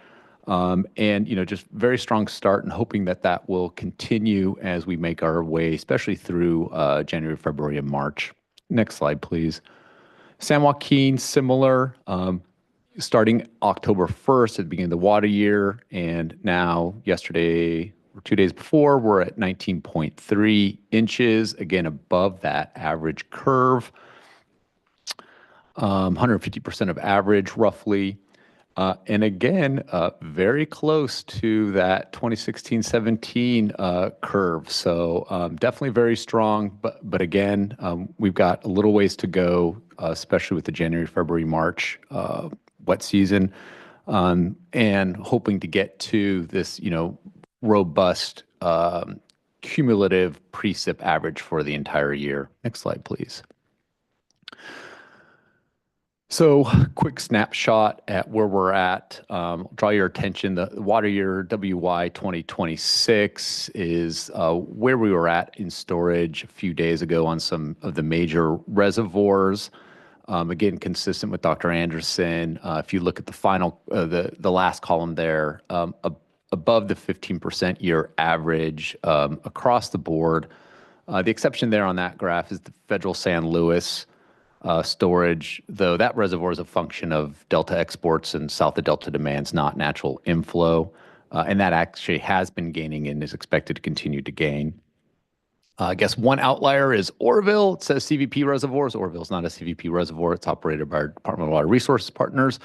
And, just very strong start and hoping that that will continue as we make our way, especially through January, February, and March. Next slide, please. San Joaquin, similar, starting October 1st at the beginning of the water year, and now yesterday or 2 days before, we're at 19.3 inches, again above that average curve, 150% of average roughly. And again, very close to that 2016-17 curve. So definitely very strong, but again, we've got a little ways to go, especially with the January, February, March wet season, and hoping to get to this, robust cumulative precip average for the entire year. Next slide, please. So quick snapshot at where we're at. Draw your attention, the water year WY 2026 is where we were at in storage a few days ago on some of the major reservoirs. Again, consistent with Dr. Anderson. If you look at the final, the last column there, above the 15% year average across the board. The exception there on that graph is the Federal San Luis storage, though that reservoir is a function of Delta exports and south of Delta demands, not natural inflow. And that actually has been gaining and is expected to continue to gain. I guess one outlier is Oroville. It says CVP reservoirs. Oroville's not a CVP reservoir. It's operated by our Department of Water Resources partners.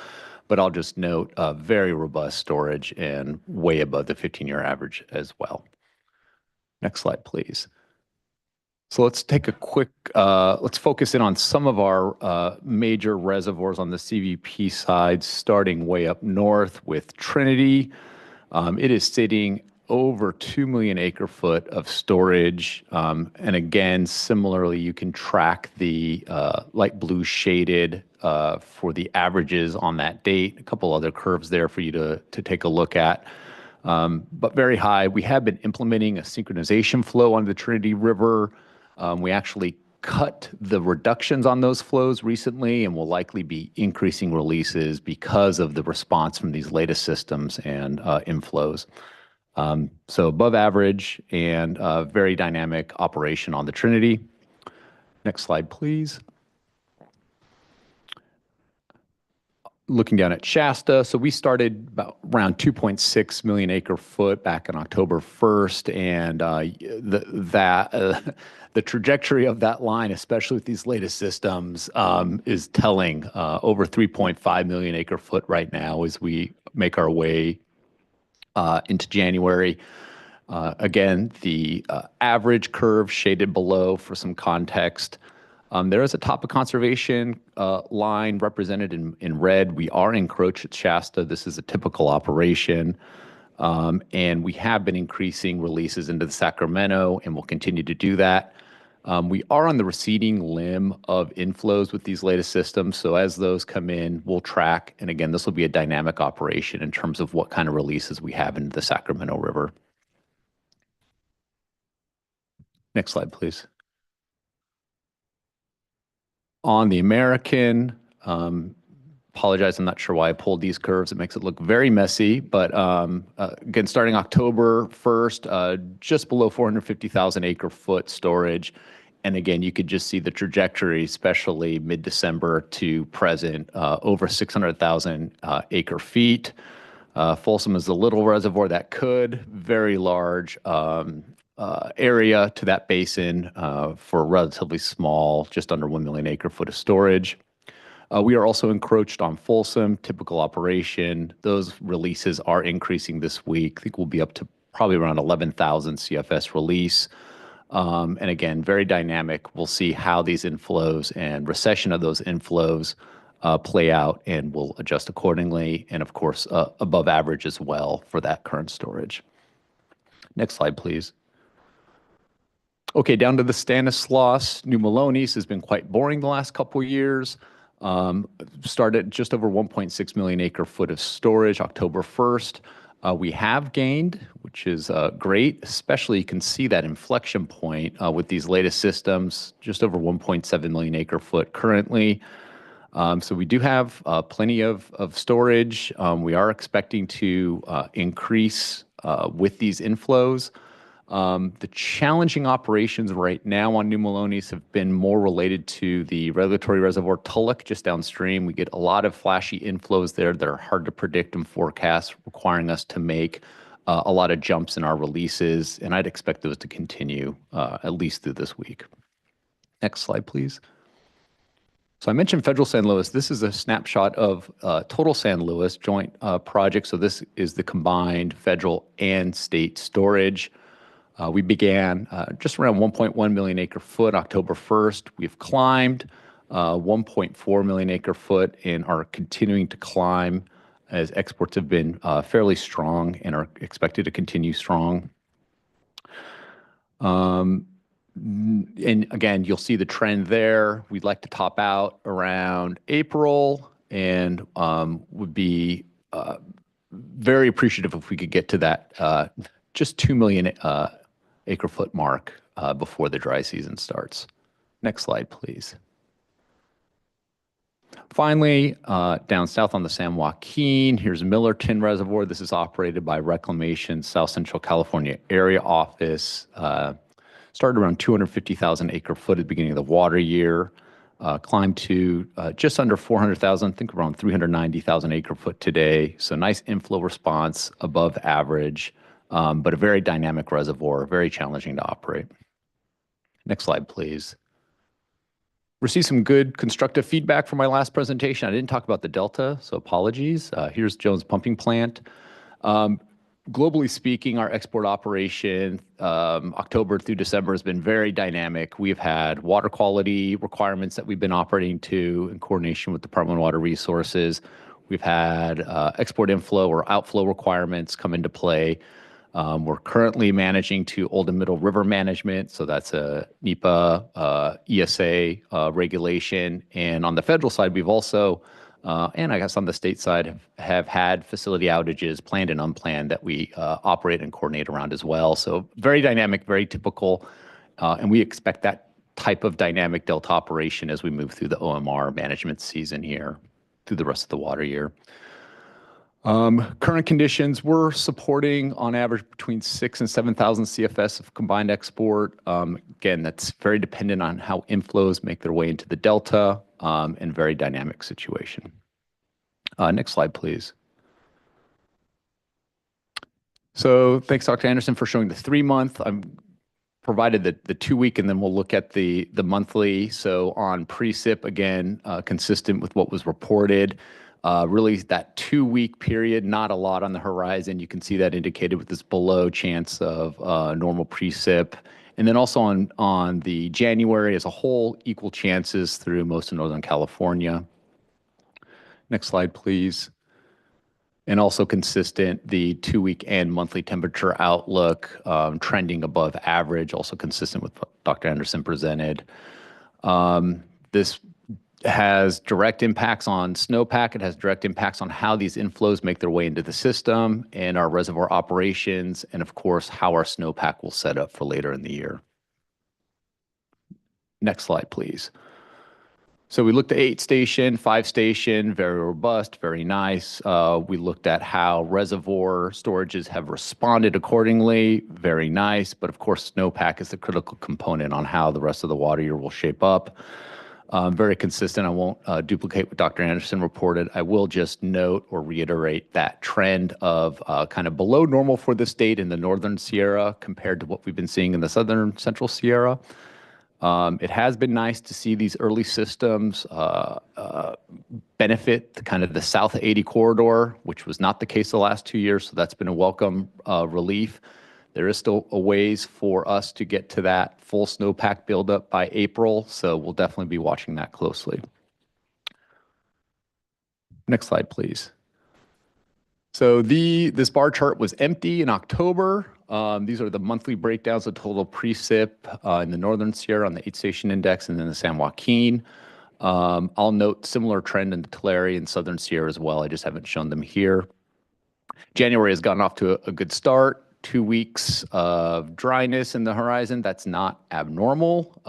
But I'll just note very robust storage and way above the 15-year average as well. Next slide, please. So let's take a quick, let's focus in on some of our major reservoirs on the CVP side, starting way up north with Trinity. It is sitting over 2 million acre foot of storage. And again, similarly, you can track the light blue shaded for the averages on that date. A couple other curves there for you to take a look at. But very high. We have been implementing a synchronization flow on the Trinity River. We actually cut the reductions on those flows recently and will likely be increasing releases because of the response from these latest systems and inflows. So above average and very dynamic operation on the Trinity. Next slide, please. Looking down at Shasta, so we started about around 2.6 million acre foot back on October 1st, and the trajectory of that line, especially with these latest systems, is telling. Over 3.5 million acre foot right now as we make our way into January. Again, the average curve shaded below for some context. There is a top of conservation line represented in red. We are encroached at Shasta. This is a typical operation. And we have been increasing releases into the Sacramento and will continue to do that. We are on the receding limb of inflows with these latest systems. So as those come in, we'll track. And again, this will be a dynamic operation in terms of what kind of releases we have into the Sacramento River. Next slide, please. On the American, apologize, I'm not sure why I pulled these curves. It makes it look very messy, but again, starting October 1st, just below 450,000 acre foot storage. And again, you could just see the trajectory, especially mid-December to present, over 600,000 acre feet. Folsom is the little reservoir that could, very large area to that basin for a relatively small, just under 1 million acre foot of storage. We are also encroached on Folsom, typical operation. Those releases are increasing this week. I think we'll be up to probably around 11,000 CFS release. And again, very dynamic. We'll see how these inflows and recession of those inflows play out, and we'll adjust accordingly. And of course, above average as well for that current storage. Next slide, please. Okay, down to the Stanislaus. New Melones has been quite boring the last couple of years. Started just over 1.6 million acre foot of storage October 1st. We have gained, which is great, especially you can see that inflection point with these latest systems, just over 1.7 million acre foot currently. So we do have plenty of storage. We are expecting to increase with these inflows. The challenging operations right now on New Melones have been more related to the regulatory reservoir Tulloch just downstream. We get a lot of flashy inflows there that are hard to predict and forecast, requiring us to make a lot of jumps in our releases, and I'd expect those to continue at least through this week. Next slide, please. So I mentioned Federal San Luis. This is a snapshot of total San Luis joint project. So this is the combined federal and state storage. We began just around 1.1 million acre foot October 1st. We've climbed 1.4 million acre foot and are continuing to climb as exports have been fairly strong and are expected to continue strong. And again, you'll see the trend there. We'd like to top out around April and would be very appreciative if we could get to that just 2 million acre foot mark before the dry season starts. Next slide, please. Finally, down south on the San Joaquin, here's Millerton Reservoir. This is operated by Reclamation South Central California Area Office. Started around 250,000 acre foot at the beginning of the water year, climbed to just under 400,000, I think around 390,000 acre foot today. So nice inflow response above average, but a very dynamic reservoir, very challenging to operate. Next slide, please. Received some good constructive feedback from my last presentation. I didn't talk about the Delta, so apologies. Here's Jones Pumping Plant. Globally speaking, our export operation, October through December, has been very dynamic. We've had water quality requirements that we've been operating to in coordination with Department of Water Resources. We've had export inflow or outflow requirements come into play. We're currently managing to Old and Middle River management, so that's a NEPA, ESA regulation. And on the federal side, we've also and I guess on the state side, have had facility outages, planned and unplanned, that we operate and coordinate around as well. So very dynamic, very typical, and we expect that type of dynamic Delta operation as we move through the OMR management season here through the rest of the water year. Current conditions, we're supporting on average between 6,000 and 7,000 CFS of combined export. Again, that's very dependent on how inflows make their way into the Delta, and very dynamic situation. Next slide, please. So thanks, Dr. Anderson, for showing the 3-month. I'm provided the 2-week, and then we'll look at the monthly. So on precip, again, consistent with what was reported. Really that 2-week period, not a lot on the horizon. You can see that indicated with this below chance of normal precip. And then also on the January as a whole, equal chances through most of Northern California. Next slide, please. And also consistent, the 2-week and monthly temperature outlook trending above average, also consistent with what Dr. Anderson presented. This has direct impacts on snowpack. It has direct impacts on how these inflows make their way into the system and our reservoir operations, and of course, how our snowpack will set up for later in the year. Next slide, please. So we looked at 8-station, 5-station, very robust, very nice. We looked at how reservoir storages have responded accordingly, very nice. But of course, snowpack is the critical component on how the rest of the water year will shape up. Very consistent. I won't duplicate what Dr. Anderson reported. I will just note or reiterate that trend of kind of below normal for the state in the Northern Sierra compared to what we've been seeing in the Southern Central Sierra. It has been nice to see these early systems benefit the kind of the South 80 corridor, which was not the case the last 2 years. So that's been a welcome relief. There is still a ways for us to get to that full snowpack buildup by April, so we'll definitely be watching that closely. Next slide, please. So this bar chart was empty in October. These are the monthly breakdowns of total precip in the Northern Sierra on the 8-station index and then the San Joaquin. I'll note similar trend in the Tulare and Southern Sierra as well. I just haven't shown them here. January has gotten off to a good start. 2 weeks of dryness in the horizon. That's not abnormal,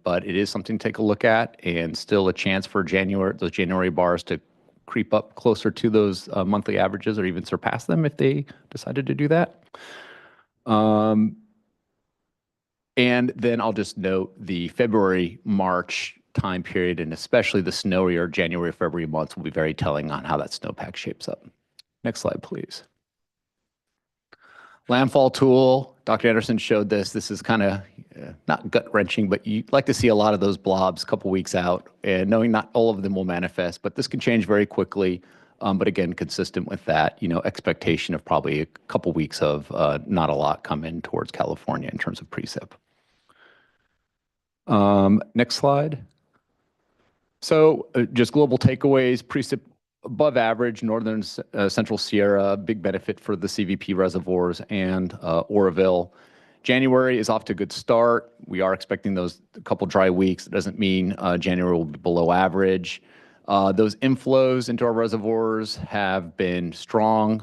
but it is something to take a look at, and still a chance for those January bars to creep up closer to those monthly averages or even surpass them if they decided to do that. And then I'll just note the February, March time period, and especially the snowier January, February months will be very telling on how that snowpack shapes up. Next slide, please. Landfall tool, Dr. Anderson showed this. This is kind of not gut wrenching, but you'd like to see a lot of those blobs a couple weeks out, and knowing not all of them will manifest, but this can change very quickly. But again, consistent with that, expectation of probably a couple weeks of not a lot coming towards California in terms of precip. Next slide. So just global takeaways, precip above average, northern central Sierra, big benefit for the CVP reservoirs and Oroville. January is off to a good start. We are expecting those a couple dry weeks. It doesn't mean January will be below average. Those inflows into our reservoirs have been strong,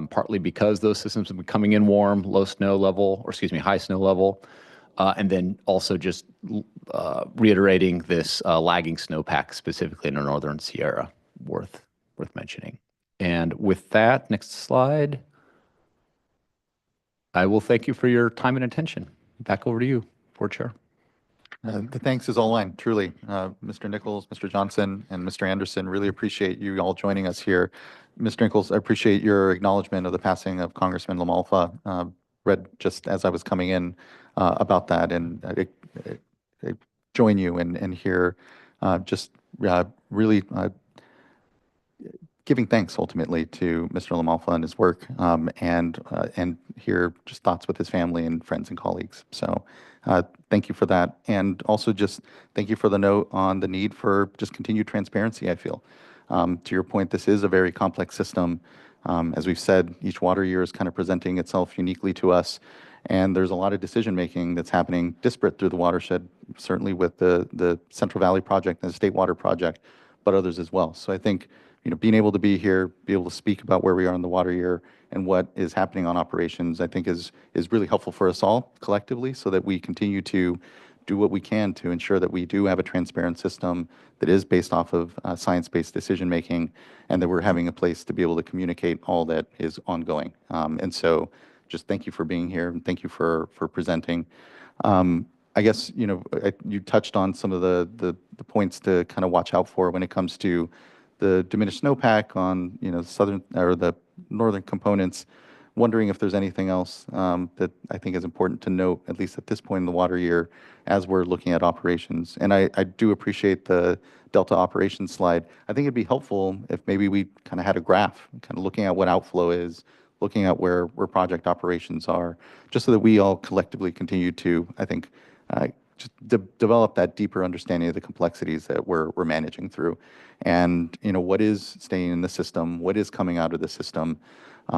partly because those systems have been coming in warm, high snow level. And then also just reiterating this lagging snowpack specifically in the northern Sierra, worth mentioning. And with that, next slide. I will thank you for your time and attention. Back over to you, Board Chair. The thanks is all mine, truly. Mr. Nichols, Mr. Johnson, and Mr. Anderson, really appreciate you all joining us here. Mr. Nichols, I appreciate your acknowledgement of the passing of Congressman LaMalfa. Read just as I was coming in about that, and I join you and hear just really giving thanks ultimately to Mr. LaMalfa and his work, and hear just thoughts with his family and friends and colleagues. So thank you for that. And also just thank you for the note on the need for just continued transparency, I feel. To your point, this is a very complex system. As we've said, each water year is kind of presenting itself uniquely to us. And there's a lot of decision-making that's happening disparate through the watershed, certainly with the Central Valley Project and the State Water Project, but others as well. So I think being able to be here, be able to speak about where we are in the water year and what is happening on operations, I think is really helpful for us all collectively, so that we continue to do what we can to ensure that we do have a transparent system that is based off of science-based decision-making, and that we're having a place to be able to communicate all that is ongoing. And so just thank you for being here, and thank you for presenting. I guess, you touched on some of the points to kind of watch out for when it comes to the diminished snowpack on, southern or the northern components. Wondering if there's anything else that I think is important to note, at least at this point in the water year, as we're looking at operations. And I do appreciate the Delta operations slide. I think it'd be helpful if maybe we kind of had a graph, kind of looking at what outflow is, looking at where project operations are, just so that we all collectively continue to, I think, just develop that deeper understanding of the complexities that we're managing through. And, what is staying in the system, what is coming out of the system,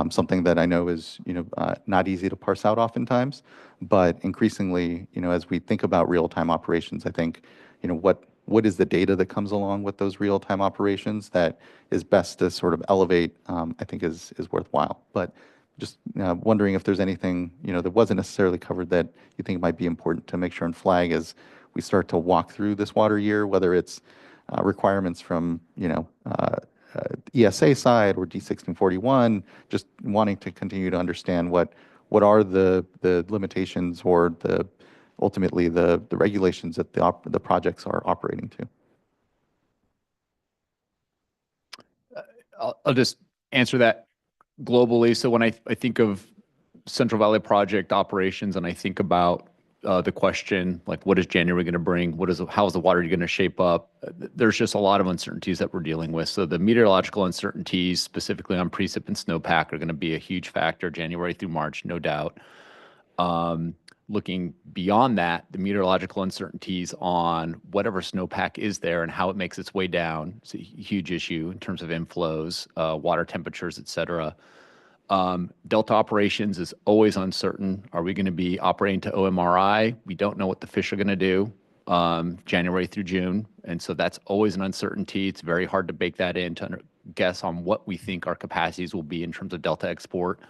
something that I know is, not easy to parse out oftentimes, but increasingly, as we think about real-time operations, I think, what is the data that comes along with those real-time operations that is best to sort of elevate, I think is worthwhile. But just wondering if there's anything, that wasn't necessarily covered that you think might be important to make sure and flag as we start to walk through this water year, whether it's requirements from, ESA side or D1641, just wanting to continue to understand what are the limitations or ultimately the regulations that the projects are operating to. I'll just answer that globally. So when I think of Central Valley Project operations, and I think about the question, like, what is January going to bring? How is the water going to shape up? There's just a lot of uncertainties that we're dealing with. So the meteorological uncertainties, specifically on precip and snowpack, are going to be a huge factor January through March, no doubt. Looking beyond that, the meteorological uncertainties on whatever snowpack is there and how it makes its way down is a huge issue in terms of inflows, water temperatures, et cetera. Delta operations is always uncertain. Are we going to be operating to OMRI? We don't know what the fish are going to do January through June. And so that's always an uncertainty. It's very hard to bake that in to guess on what we think our capacities will be in terms of Delta export.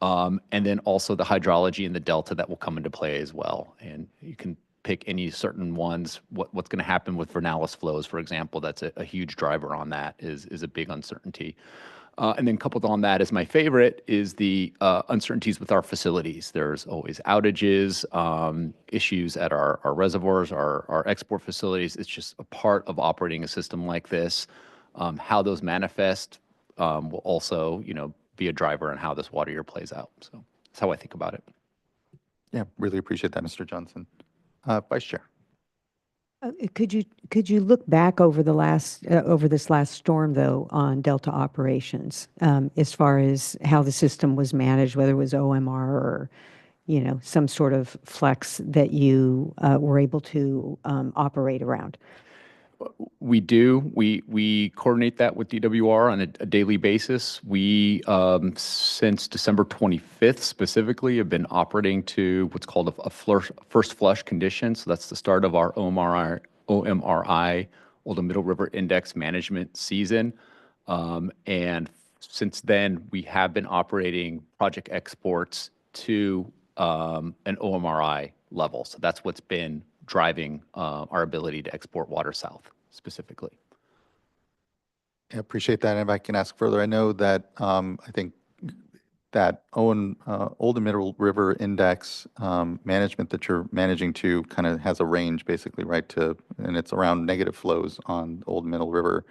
And then also the hydrology in the delta that will come into play as well. And you can pick any certain ones. What's going to happen with Vernalis flows, for example, that's a huge driver on that, is a big uncertainty. And then coupled on that is my favorite is the uncertainties with our facilities. There's always outages, issues at our reservoirs, our export facilities. It's just a part of operating a system like this. How those manifest will also, be a driver in how this water year plays out. So that's how I think about it. Yeah, really appreciate that, Mr. Johnson. Vice Chair. Could you look back over the last over this last storm though on Delta operations as far as how the system was managed, whether it was OMR or some sort of flex that you were able to operate around? We do. We coordinate that with DWR on a daily basis. We, since December 25th specifically, have been operating to what's called a first flush condition. So that's the start of our OMRI, Old Middle River Index management season. And since then, we have been operating project exports to an OMRI level. So that's what's been driving our ability to export water south specifically. I appreciate that. And if I can ask further, I know that I think that Old Middle River Index management that you're managing to kind of has a range basically, right? And it's around negative flows on Old Middle River.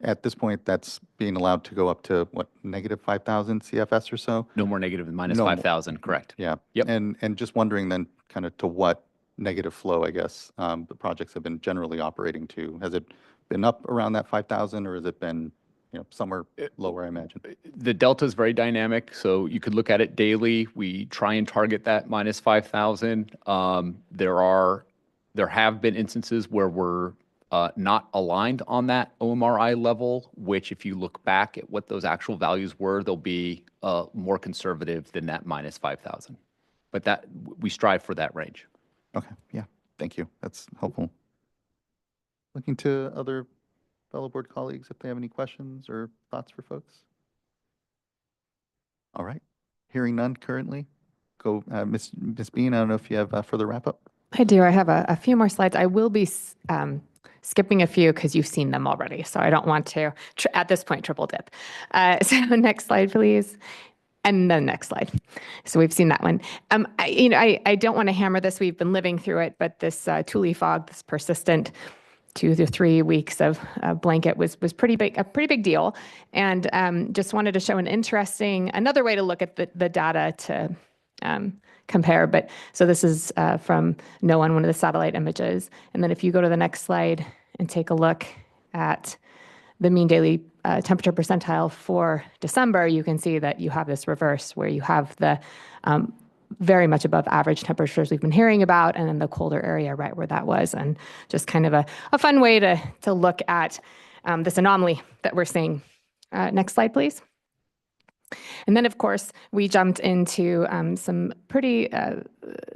At this point, that's being allowed to go up to what, negative 5,000 CFS or so? No more negative than minus No more. 5,000, correct. Yeah. Yep. And just wondering then kind of to what negative flow, I guess, the projects have been generally operating to. Has it been up around that 5,000 or has it been, somewhere lower, I imagine? The delta is very dynamic, so you could look at it daily. We try and target that minus 5,000. There have been instances where we're not aligned on that OMRI level, which if you look back at what those actual values were, they'll be more conservative than that minus 5,000. But that we strive for that range. Okay, yeah, thank you. That's helpful. Looking to other fellow board colleagues if they have any questions or thoughts for folks. All right, hearing none currently. Go, Ms. Bean, I don't know if you have further wrap up. I do. I have a few more slides. I will be skipping a few because you've seen them already. So I don't want to, at this point, triple dip. So next slide, please. And then next slide. So we've seen that one. I don't want to hammer this. We've been living through it, but this Thule fog, this persistent 2 to 3 weeks of blanket was a pretty big deal. And just wanted to show another way to look at the data to compare. But so this is from NOAA, one of the satellite images. And then if you go to the next slide and take a look at the mean daily temperature percentile for December, you can see that you have this reverse where you have the very much above average temperatures we've been hearing about, and then the colder area right where that was. And just kind of a fun way to look at this anomaly that we're seeing. Next slide, please. And then, of course, we jumped into some pretty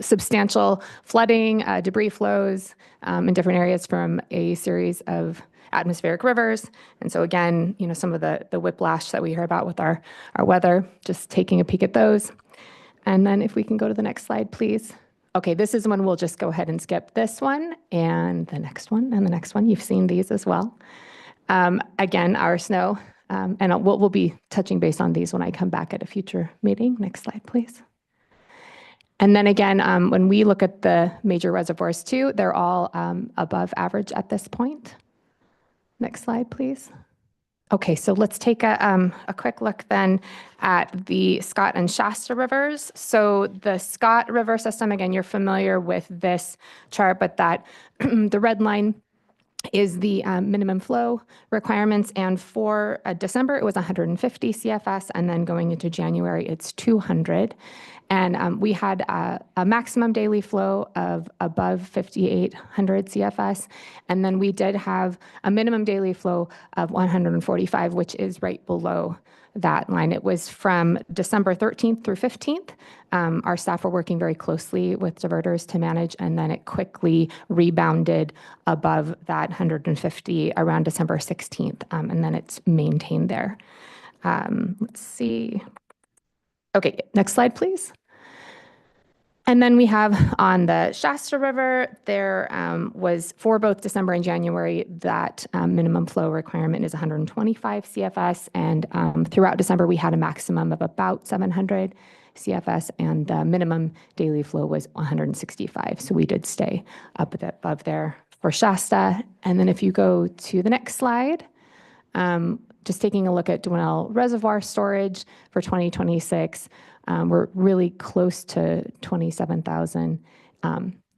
substantial flooding, debris flows in different areas from a series of atmospheric rivers. And so again, some of the whiplash that we hear about with our weather, just taking a peek at those. And then if we can go to the next slide, please. Okay, this is one we'll just go ahead and skip this one and the next one and the next one. You've seen these as well. Again, our snow, and we'll be touching base on these when I come back at a future meeting. Next slide, please. And then again, when we look at the major reservoirs too, they're all above average at this point. Next slide, please. Okay, so let's take a quick look then at the Scott and Shasta rivers. So the Scott River system, again, you're familiar with this chart, but that the red line is the minimum flow requirements. And for December, it was 150 CFS, and then going into January, it's 200. And we had a maximum daily flow of above 5,800 CFS. And then we did have a minimum daily flow of 145, which is right below that line. It was from December 13th through 15th. Our staff were working very closely with diverters to manage, and then it quickly rebounded above that 150 around December 16th, and then it's maintained there. Let's see. Okay, next slide, please. And then we have on the Shasta River, there was for both December and January, that minimum flow requirement is 125 CFS. And throughout December, we had a maximum of about 700 CFS, and the minimum daily flow was 165. So we did stay up a bit above there for Shasta. And then if you go to the next slide, just taking a look at Dwinell Reservoir storage for 2026, we're really close to 27,000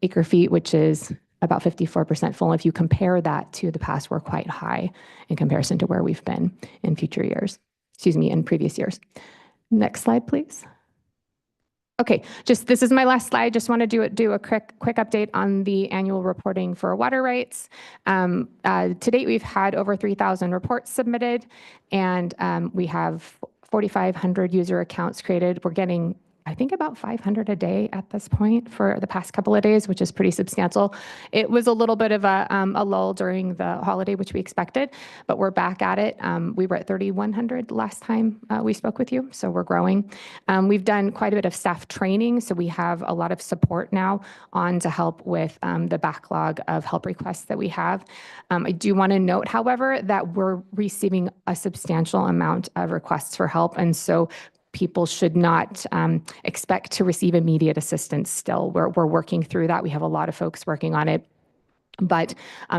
acre feet, which is about 54% full. If you compare that to the past, we're quite high in comparison to where we've been in in previous years. Next slide, please. Okay, this is my last slide. Just want to do a quick update on the annual reporting for water rights. To date, we've had over 3,000 reports submitted, and we have 4,500 user accounts created. We're getting, I think, about 500 a day at this point for the past couple of days, which is pretty substantial. It was a little bit of a lull during the holiday, which we expected, but we're back at it. We were at 3,100 last time we spoke with you, so we're growing. We've done quite a bit of staff training, so we have a lot of support now on to help with the backlog of help requests that we have. I do want to note, however, that we're receiving a substantial amount of requests for help, and so people should not expect to receive immediate assistance still. We're working through that. We have a lot of folks working on it, but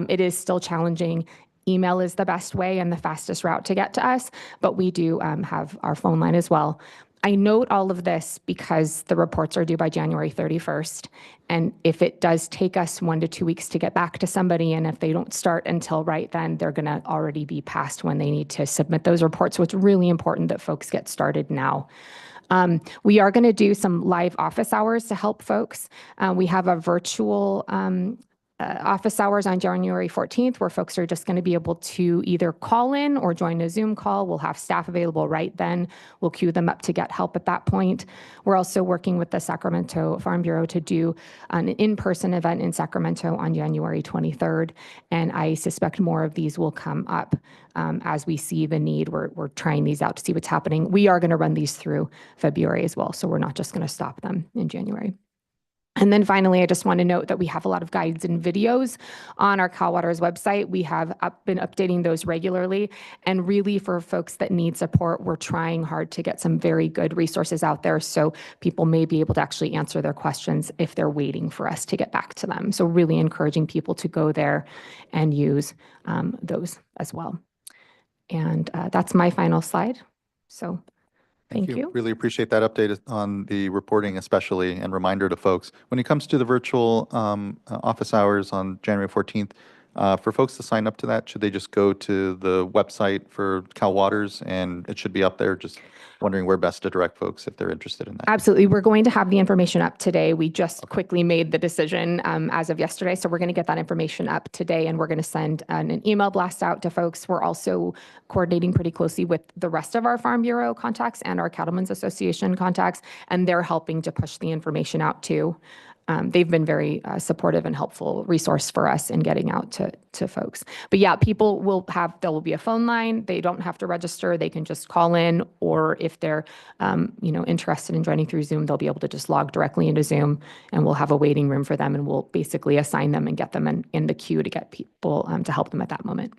it is still challenging. Email is the best way and the fastest route to get to us, but we do have our phone line as well. I note all of this because the reports are due by January 31st. And if it does take us 1 to 2 weeks to get back to somebody, and if they don't start until right then, they're going to already be past when they need to submit those reports. So it's really important that folks get started now. We are going to do some live office hours to help folks. We have a virtual office hours on January 14th, where folks are just going to be able to either call in or join a Zoom call. We'll have staff available right then. We'll queue them up to get help at that point. We're also working with the Sacramento Farm Bureau to do an in-person event in Sacramento on January 23rd. And I suspect more of these will come up as we see the need. We're trying these out to see what's happening. We are going to run these through February as well, so we're not just going to stop them in January. And then finally, I just want to note that we have a lot of guides and videos on our Cal Water's website. We have been updating those regularly. And really, for folks that need support, we're trying hard to get some very good resources out there so people may be able to actually answer their questions if they're waiting for us to get back to them. So really encouraging people to go there and use those as well. And that's my final slide. So thank you. Really appreciate that update on the reporting, especially, and reminder to folks. When it comes to the virtual office hours on January 14th, for folks to sign up to that, should they just go to the website for Cal Waters and it should be up there? Just wondering where best to direct folks if they're interested in that. Absolutely. We're going to have the information up today. We just quickly made the decision as of yesterday. So we're going to get that information up today, and we're going to send an email blast out to folks. We're also coordinating pretty closely with the rest of our Farm Bureau contacts and our Cattlemen's Association contacts, and they're helping to push the information out too. They've been very supportive and helpful resource for us in getting out to folks. But yeah, people there will be a phone line. They don't have to register. They can just call in, or if they're interested in joining through Zoom, they'll be able to just log directly into Zoom, and we'll have a waiting room for them, and we'll basically assign them and get them in the queue to get people to help them at that moment.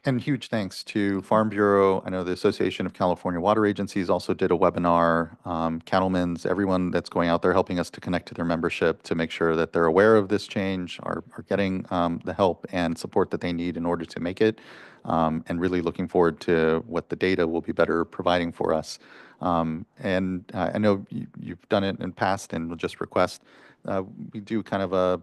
And huge thanks to Farm Bureau. I know the Association of California Water Agencies also did a webinar. Cattlemen's, everyone that's going out there helping us to connect to their membership to make sure that they're aware of this change, are getting the help and support that they need in order to make it. And really looking forward to what the data will be better providing for us. And I know you've done it in past, and we'll just request we do kind of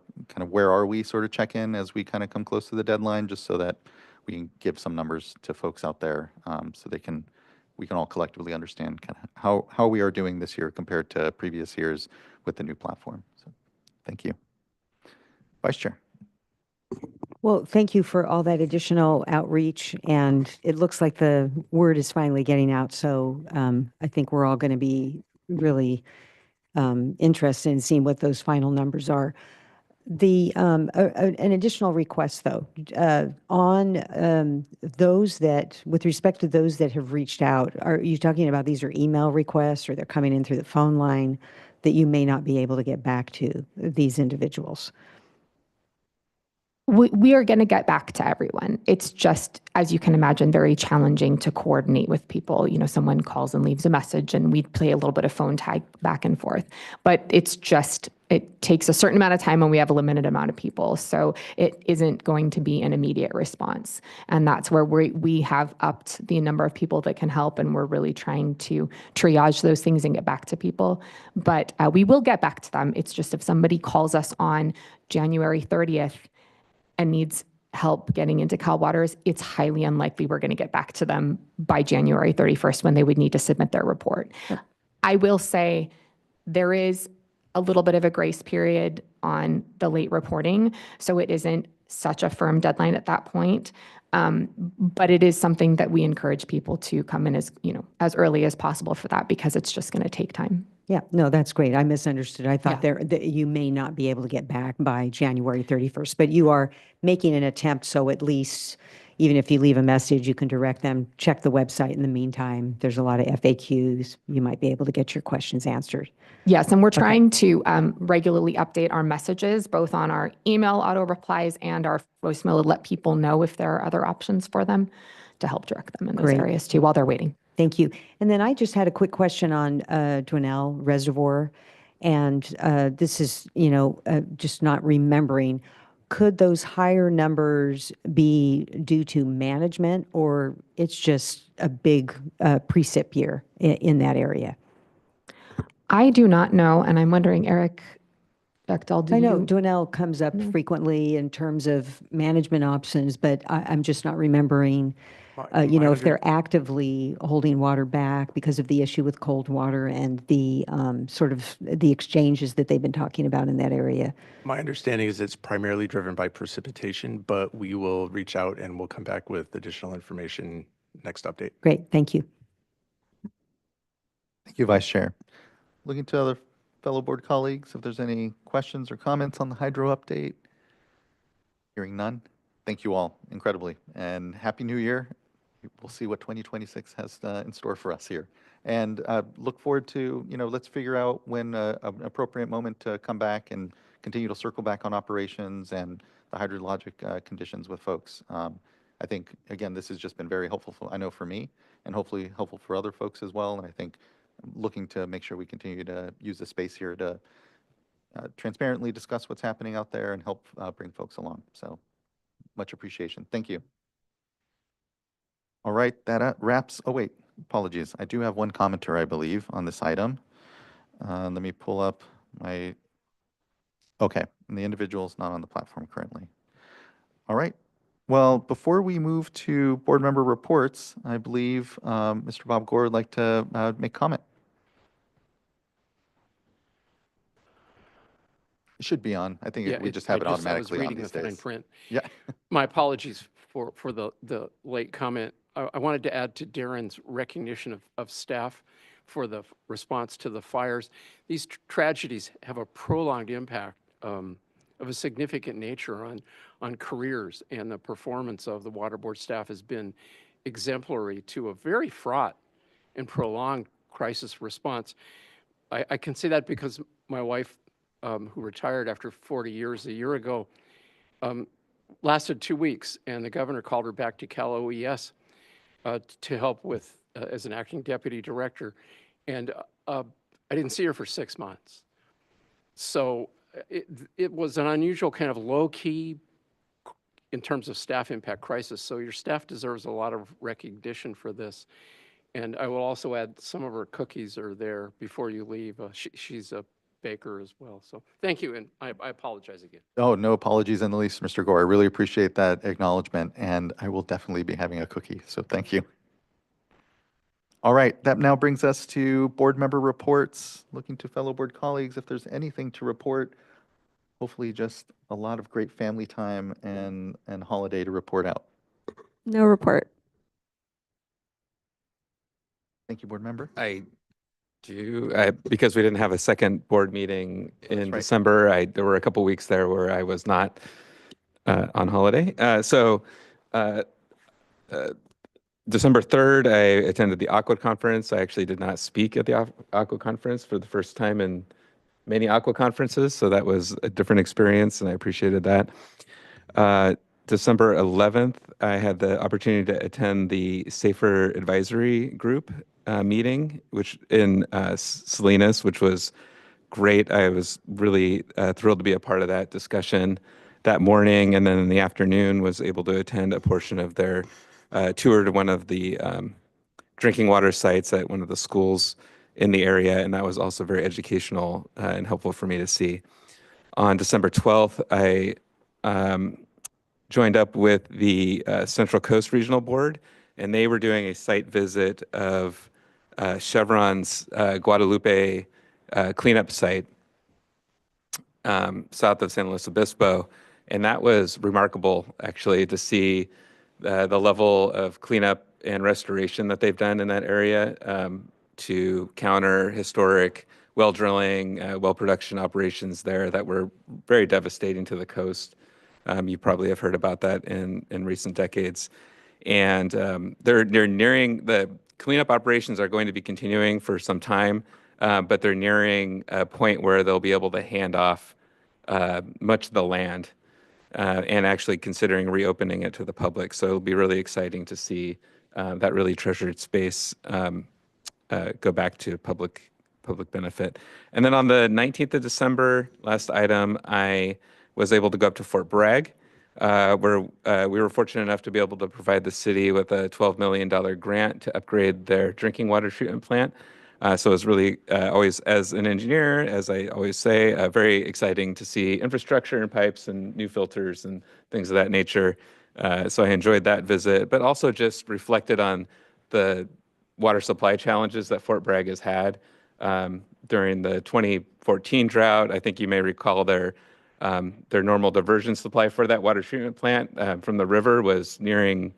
where are we sort of check in as we kind of come close to the deadline, just so that we can give some numbers to folks out there so we can all collectively understand kind of how we are doing this year compared to previous years with the new platform. So thank you. Vice Chair. Well, thank you for all that additional outreach, and it looks like the word is finally getting out. So I think we're all going to be really interested in seeing what those final numbers are. An additional request, though, on those that, with respect to those that have reached out, are you talking about these are email requests or they're coming in through the phone line that you may not be able to get back to these individuals? We are going to get back to everyone. It's just, as you can imagine, very challenging to coordinate with people. You know, someone calls and leaves a message and we play a little bit of phone tag back and forth. But it's just, it takes a certain amount of time and we have a limited amount of people. So it isn't going to be an immediate response. And that's where we have upped the number of people that can help. And we're really trying to triage those things and get back to people. But we will get back to them. It's just if somebody calls us on January 30th, and needs help getting into Cal Waters, it's highly unlikely we're going to get back to them by January 31st when they would need to submit their report. I will say there is a little bit of a grace period on the late reporting, so it isn't such a firm deadline at that point. But it is something that we encourage people to come in as early as possible for that because it's just going to take time. Yeah, no, that's great. I misunderstood. I thought Yeah. that you may not be able to get back by January 31st, but you are making an attempt, so at least, even if you leave a message, you can direct them, check the website in the meantime. There's a lot of FAQs. You might be able to get your questions answered. Yes, and we're trying to regularly update our messages, both on our email auto replies and our voicemail to let people know if there are other options for them to help direct them in those Great. areas too while they're waiting. Thank you. And then I just had a quick question on Dwinelle Reservoir. And this is, just not remembering. Could those higher numbers be due to management or it's just a big precip year in that area? I do not know, and I'm wondering, Eric Bechtel, do I know you? Dwinelle comes up frequently in terms of management options, but I'm just not remembering, if they're actively holding water back because of the issue with cold water and the sort of the exchanges that they've been talking about in that area. My understanding is it's primarily driven by precipitation, but we will reach out and we'll come back with additional information next update. Great, thank you. Thank you, Vice Chair. Looking to other fellow board colleagues, if there's any questions or comments on the hydro update. Hearing none. Thank you all incredibly, and Happy New Year. We'll see what 2026 has in store for us here. And look forward to, let's figure out when an appropriate moment to come back and continue to circle back on operations and the hydrologic conditions with folks. I think, again, this has just been very helpful, I know for me, and hopefully helpful for other folks as well. And I think I'm looking to make sure we continue to use the space here to transparently discuss what's happening out there and help bring folks along. So much appreciation. Thank you. All right, that wraps. Oh, wait, apologies. I do have one commenter, I believe, on this item. Let me pull up my. Okay, and the individual's not on the platform currently. All right. Well, before we move to board member reports, I believe Mr. Bob Gore would like to make comment. It should be on. I think we just have it automatically on these days. I was reading the fine print. Yeah. My apologies for the late comment. I wanted to add to Darren's recognition of staff for the response to the fires. These tragedies have a prolonged impact of a significant nature on careers, and the performance of the water board staff has been exemplary to a very fraught and prolonged crisis response. I can say that because my wife, who retired after 40 years a year ago, lasted 2 weeks, and the governor called her back to Cal OES to help with as an acting deputy director, and I didn't see her for 6 months. So it was an unusual kind of low-key in terms of staff impact crisis. So your staff deserves a lot of recognition for this. And I will also add some of her cookies are there before you leave. She's a baker as well. So thank you, and I apologize again. Oh, no apologies in the least, Mr. Gore. I really appreciate that acknowledgement, and I will definitely be having a cookie, so thank you. All right, that now brings us to board member reports. Looking to fellow board colleagues, if there's anything to report, hopefully just a lot of great family time and holiday to report out. No report. Thank you, board member. I Because we didn't have a second board meeting in right. December, there were a couple weeks there where I was not on holiday. December 3rd, I attended the Aqua Conference. I actually did not speak at the Aqua Conference for the first time in many Aqua conferences, so that was a different experience, and I appreciated that. December 11th, I had the opportunity to attend the Safer Advisory Group meeting, which in Salinas, which was great. I was really thrilled to be a part of that discussion that morning, and then in the afternoon was able to attend a portion of their tour to one of the drinking water sites at one of the schools in the area, and that was also very educational and helpful for me to see. On December 12th, I joined up with the Central Coast Regional Board, and they were doing a site visit of Chevron's Guadalupe cleanup site south of San Luis Obispo. And that was remarkable, actually, to see the level of cleanup and restoration that they've done in that area to counter historic well drilling, well production operations there that were very devastating to the coast. You probably have heard about that in recent decades. And they're nearing, the cleanup operations are going to be continuing for some time, but they're nearing a point where they'll be able to hand off much of the land and actually considering reopening it to the public. So it'll be really exciting to see that really treasured space go back to public benefit. And then on the 19th of December, last item, I was able to go up to Fort Bragg, where we were fortunate enough to be able to provide the city with a $12 million grant to upgrade their drinking water treatment plant. So it's really always, as an engineer, as I always say, very exciting to see infrastructure and pipes and new filters and things of that nature. So I enjoyed that visit, but also just reflected on the water supply challenges that Fort Bragg has had during the 2014 drought. I think you may recall their normal diversion supply for that water treatment plant from the river was the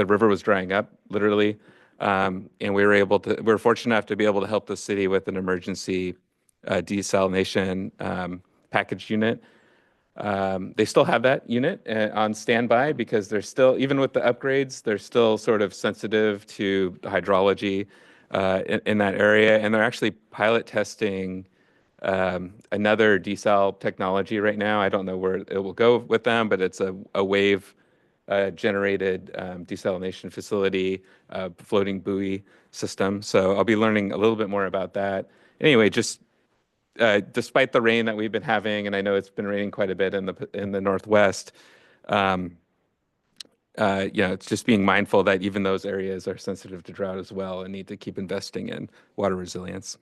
river was drying up, literally. And we were fortunate enough to be able to help the city with an emergency desalination package unit. They still have that unit on standby because they're still, even with the upgrades, they're still sort of sensitive to the hydrology in that area. And they're actually pilot testing another desal technology right now. I don't know where it will go with them, but it's a wave generated desalination facility, floating buoy system. So I'll be learning a little bit more about that. Anyway, just despite the rain that we've been having, and I know it's been raining quite a bit in the Northwest, it's just being mindful that even those areas are sensitive to drought as well and need to keep investing in water resilience.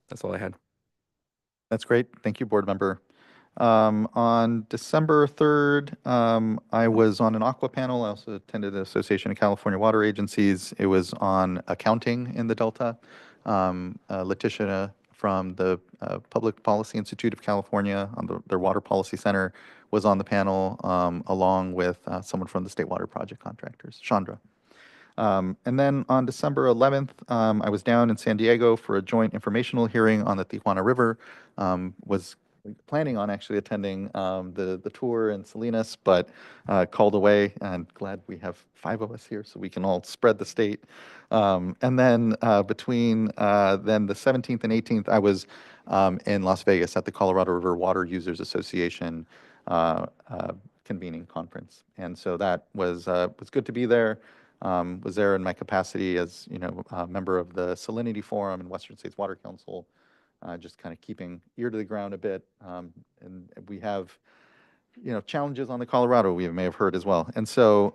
That's all I had. That's great. Thank you, board member. On December 3rd, I was on an aqua panel. I also attended the Association of California Water Agencies. It was on accounting in the Delta. Letitia from the Public Policy Institute of California on their Water Policy Center was on the panel along with someone from the State Water Project Contractors, Chandra. And then on December 11th, I was down in San Diego for a joint informational hearing on the Tijuana River. Was planning on actually attending the tour in Salinas, but called away, and glad we have 5 of us here so we can all spread the state. And then between then the 17th and 18th, I was in Las Vegas at the Colorado River Water Users Association convening conference. And so that was good to be there. Was there in my capacity as, a member of the Salinity Forum and Western States Water Council, just kind of keeping ear to the ground a bit. And we have, challenges on the Colorado, we may have heard as well. And so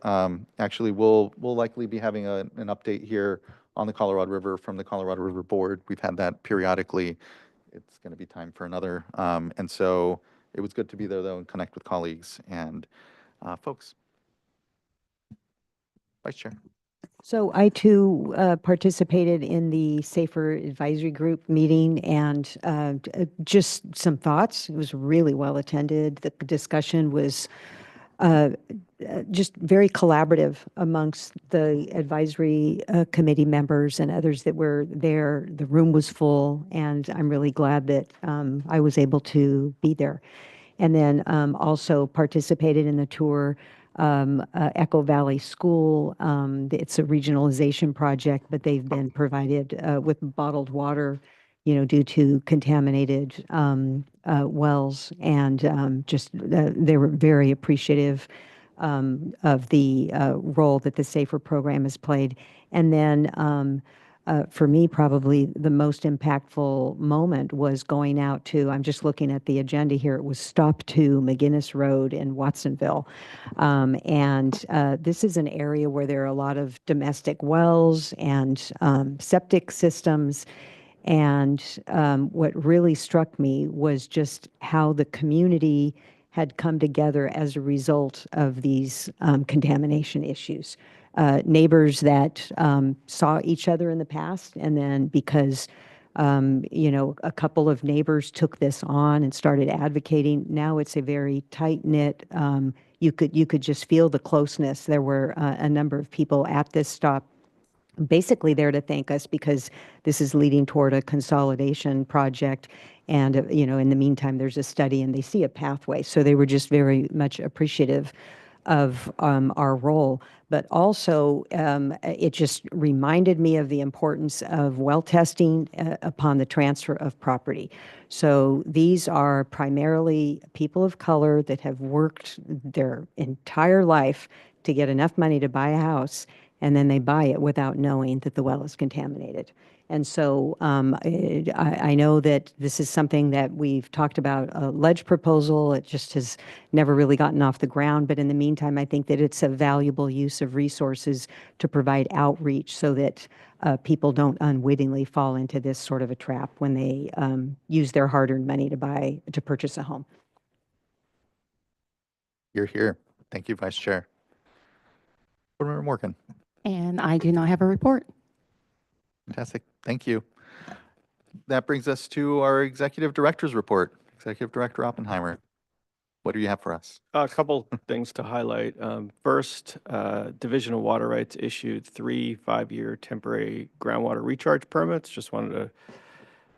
actually we'll likely be having an update here on the Colorado River from the Colorado River Board. We've had that periodically. It's going to be time for another. And so it was good to be there, though, and connect with colleagues and folks. Vice Chair. So I too participated in the Safer Advisory Group meeting, and just some thoughts. It was really well attended. The discussion was just very collaborative amongst the advisory committee members and others that were there. The room was full, and I'm really glad that I was able to be there. And then also participated in the tour, Echo Valley School. It's a regionalization project, but they've been provided with bottled water, due to contaminated wells. And they were very appreciative of the role that the SAFER program has played. And then for me, probably the most impactful moment was going out to, I'm just looking at the agenda here, it was Stop to McGinnis Road in Watsonville. This is an area where there are a lot of domestic wells and septic systems. And what really struck me was just how the community had come together as a result of these contamination issues. Neighbors that saw each other in the past, and then because a couple of neighbors took this on and started advocating, now it's a very tight-knit, you could just feel the closeness. There were a number of people at this stop basically there to thank us because this is leading toward a consolidation project. And, in the meantime, there's a study and they see a pathway. So they were just very much appreciative of our role. But also, it just reminded me of the importance of well testing upon the transfer of property. So these are primarily people of color that have worked their entire life to get enough money to buy a house, and then they buy it without knowing that the well is contaminated. And so I know that this is something that we've talked about, a ledge proposal. It just has never really gotten off the ground. But in the meantime, I think that it's a valuable use of resources to provide outreach so that people don't unwittingly fall into this sort of a trap when they use their hard-earned money to purchase a home. You're here. Thank you, Vice Chair. Board Member Morgan. And I do not have a report. Fantastic. Thank you. That brings us to our Executive Director's report. Executive Director Oppenheimer, what do you have for us? A couple things to highlight. First, Division of Water Rights issued 3 5-year temporary groundwater recharge permits. Just wanted to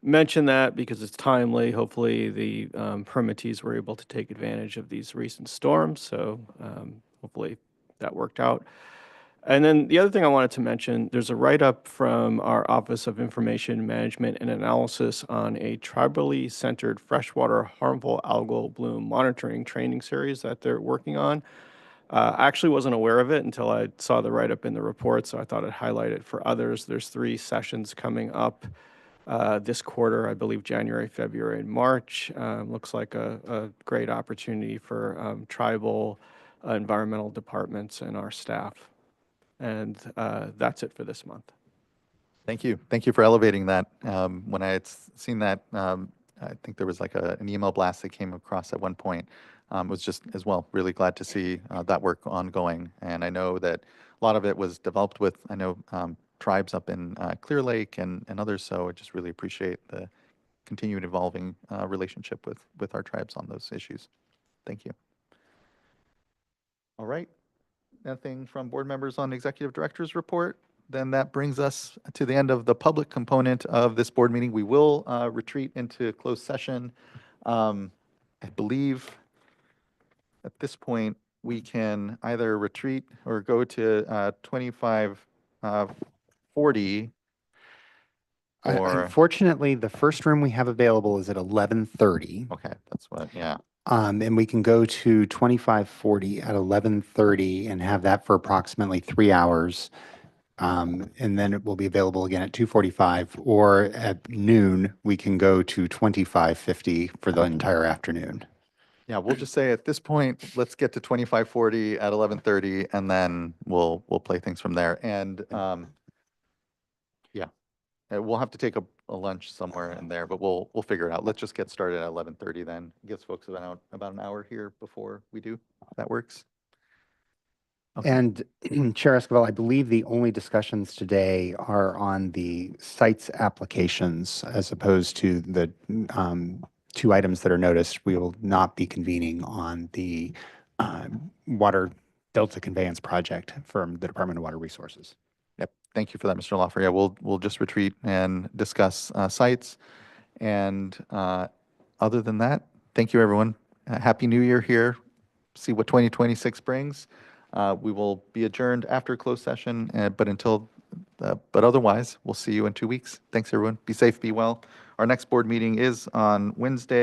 mention that because it's timely. Hopefully the permittees were able to take advantage of these recent storms. So hopefully that worked out. And then the other thing I wanted to mention, there's a write-up from our Office of Information Management and Analysis on a tribally centered freshwater harmful algal bloom monitoring training series that they're working on. I actually wasn't aware of it until I saw the write-up in the report, so I thought I'd highlight it for others. There's 3 sessions coming up this quarter, I believe January, February, and March. Looks like a great opportunity for tribal environmental departments and our staff. And that's it for this month. Thank you. Thank you for elevating that. When I had seen that, I think there was like an email blast that came across at one point. Was just as well really glad to see that work ongoing. And I know that a lot of it was developed with, I know, tribes up in Clear Lake and others. So I just really appreciate the continued evolving relationship with our tribes on those issues. Thank you. All right. Nothing from board members on Executive Director's report. Then that brings us to the end of the public component of this board meeting. We will retreat into closed session. I believe at this point we can either retreat or go to 2540. Unfortunately, the first room we have available is at 11:30. Okay, that's what, yeah. And we can go to 2540 at 11:30 and have that for approximately 3 hours. And then it will be available again at 2:45, or at noon, we can go to 2550 for the entire afternoon. Yeah, we'll just say at this point, let's get to 2540 at 11:30, and then we'll play things from there. And yeah, we'll have to take a lunch somewhere in there, but we'll figure it out. Let's just get started at 11:30 then. Gives folks about an hour here before we do. If that works. Okay. And Chair Esquivel, I believe the only discussions today are on the sites applications as opposed to the 2 items that are noticed. We will not be convening on the water Delta conveyance project from the Department of Water Resources. Yep. Thank you for that, Mr. Lawfer. Yeah, we'll just retreat and discuss sites. And other than that, thank you, everyone. Happy New Year here. See what 2026 brings. We will be adjourned after closed session, but otherwise, we'll see you in 2 weeks. Thanks, everyone. Be safe, be well. Our next board meeting is on Wednesday.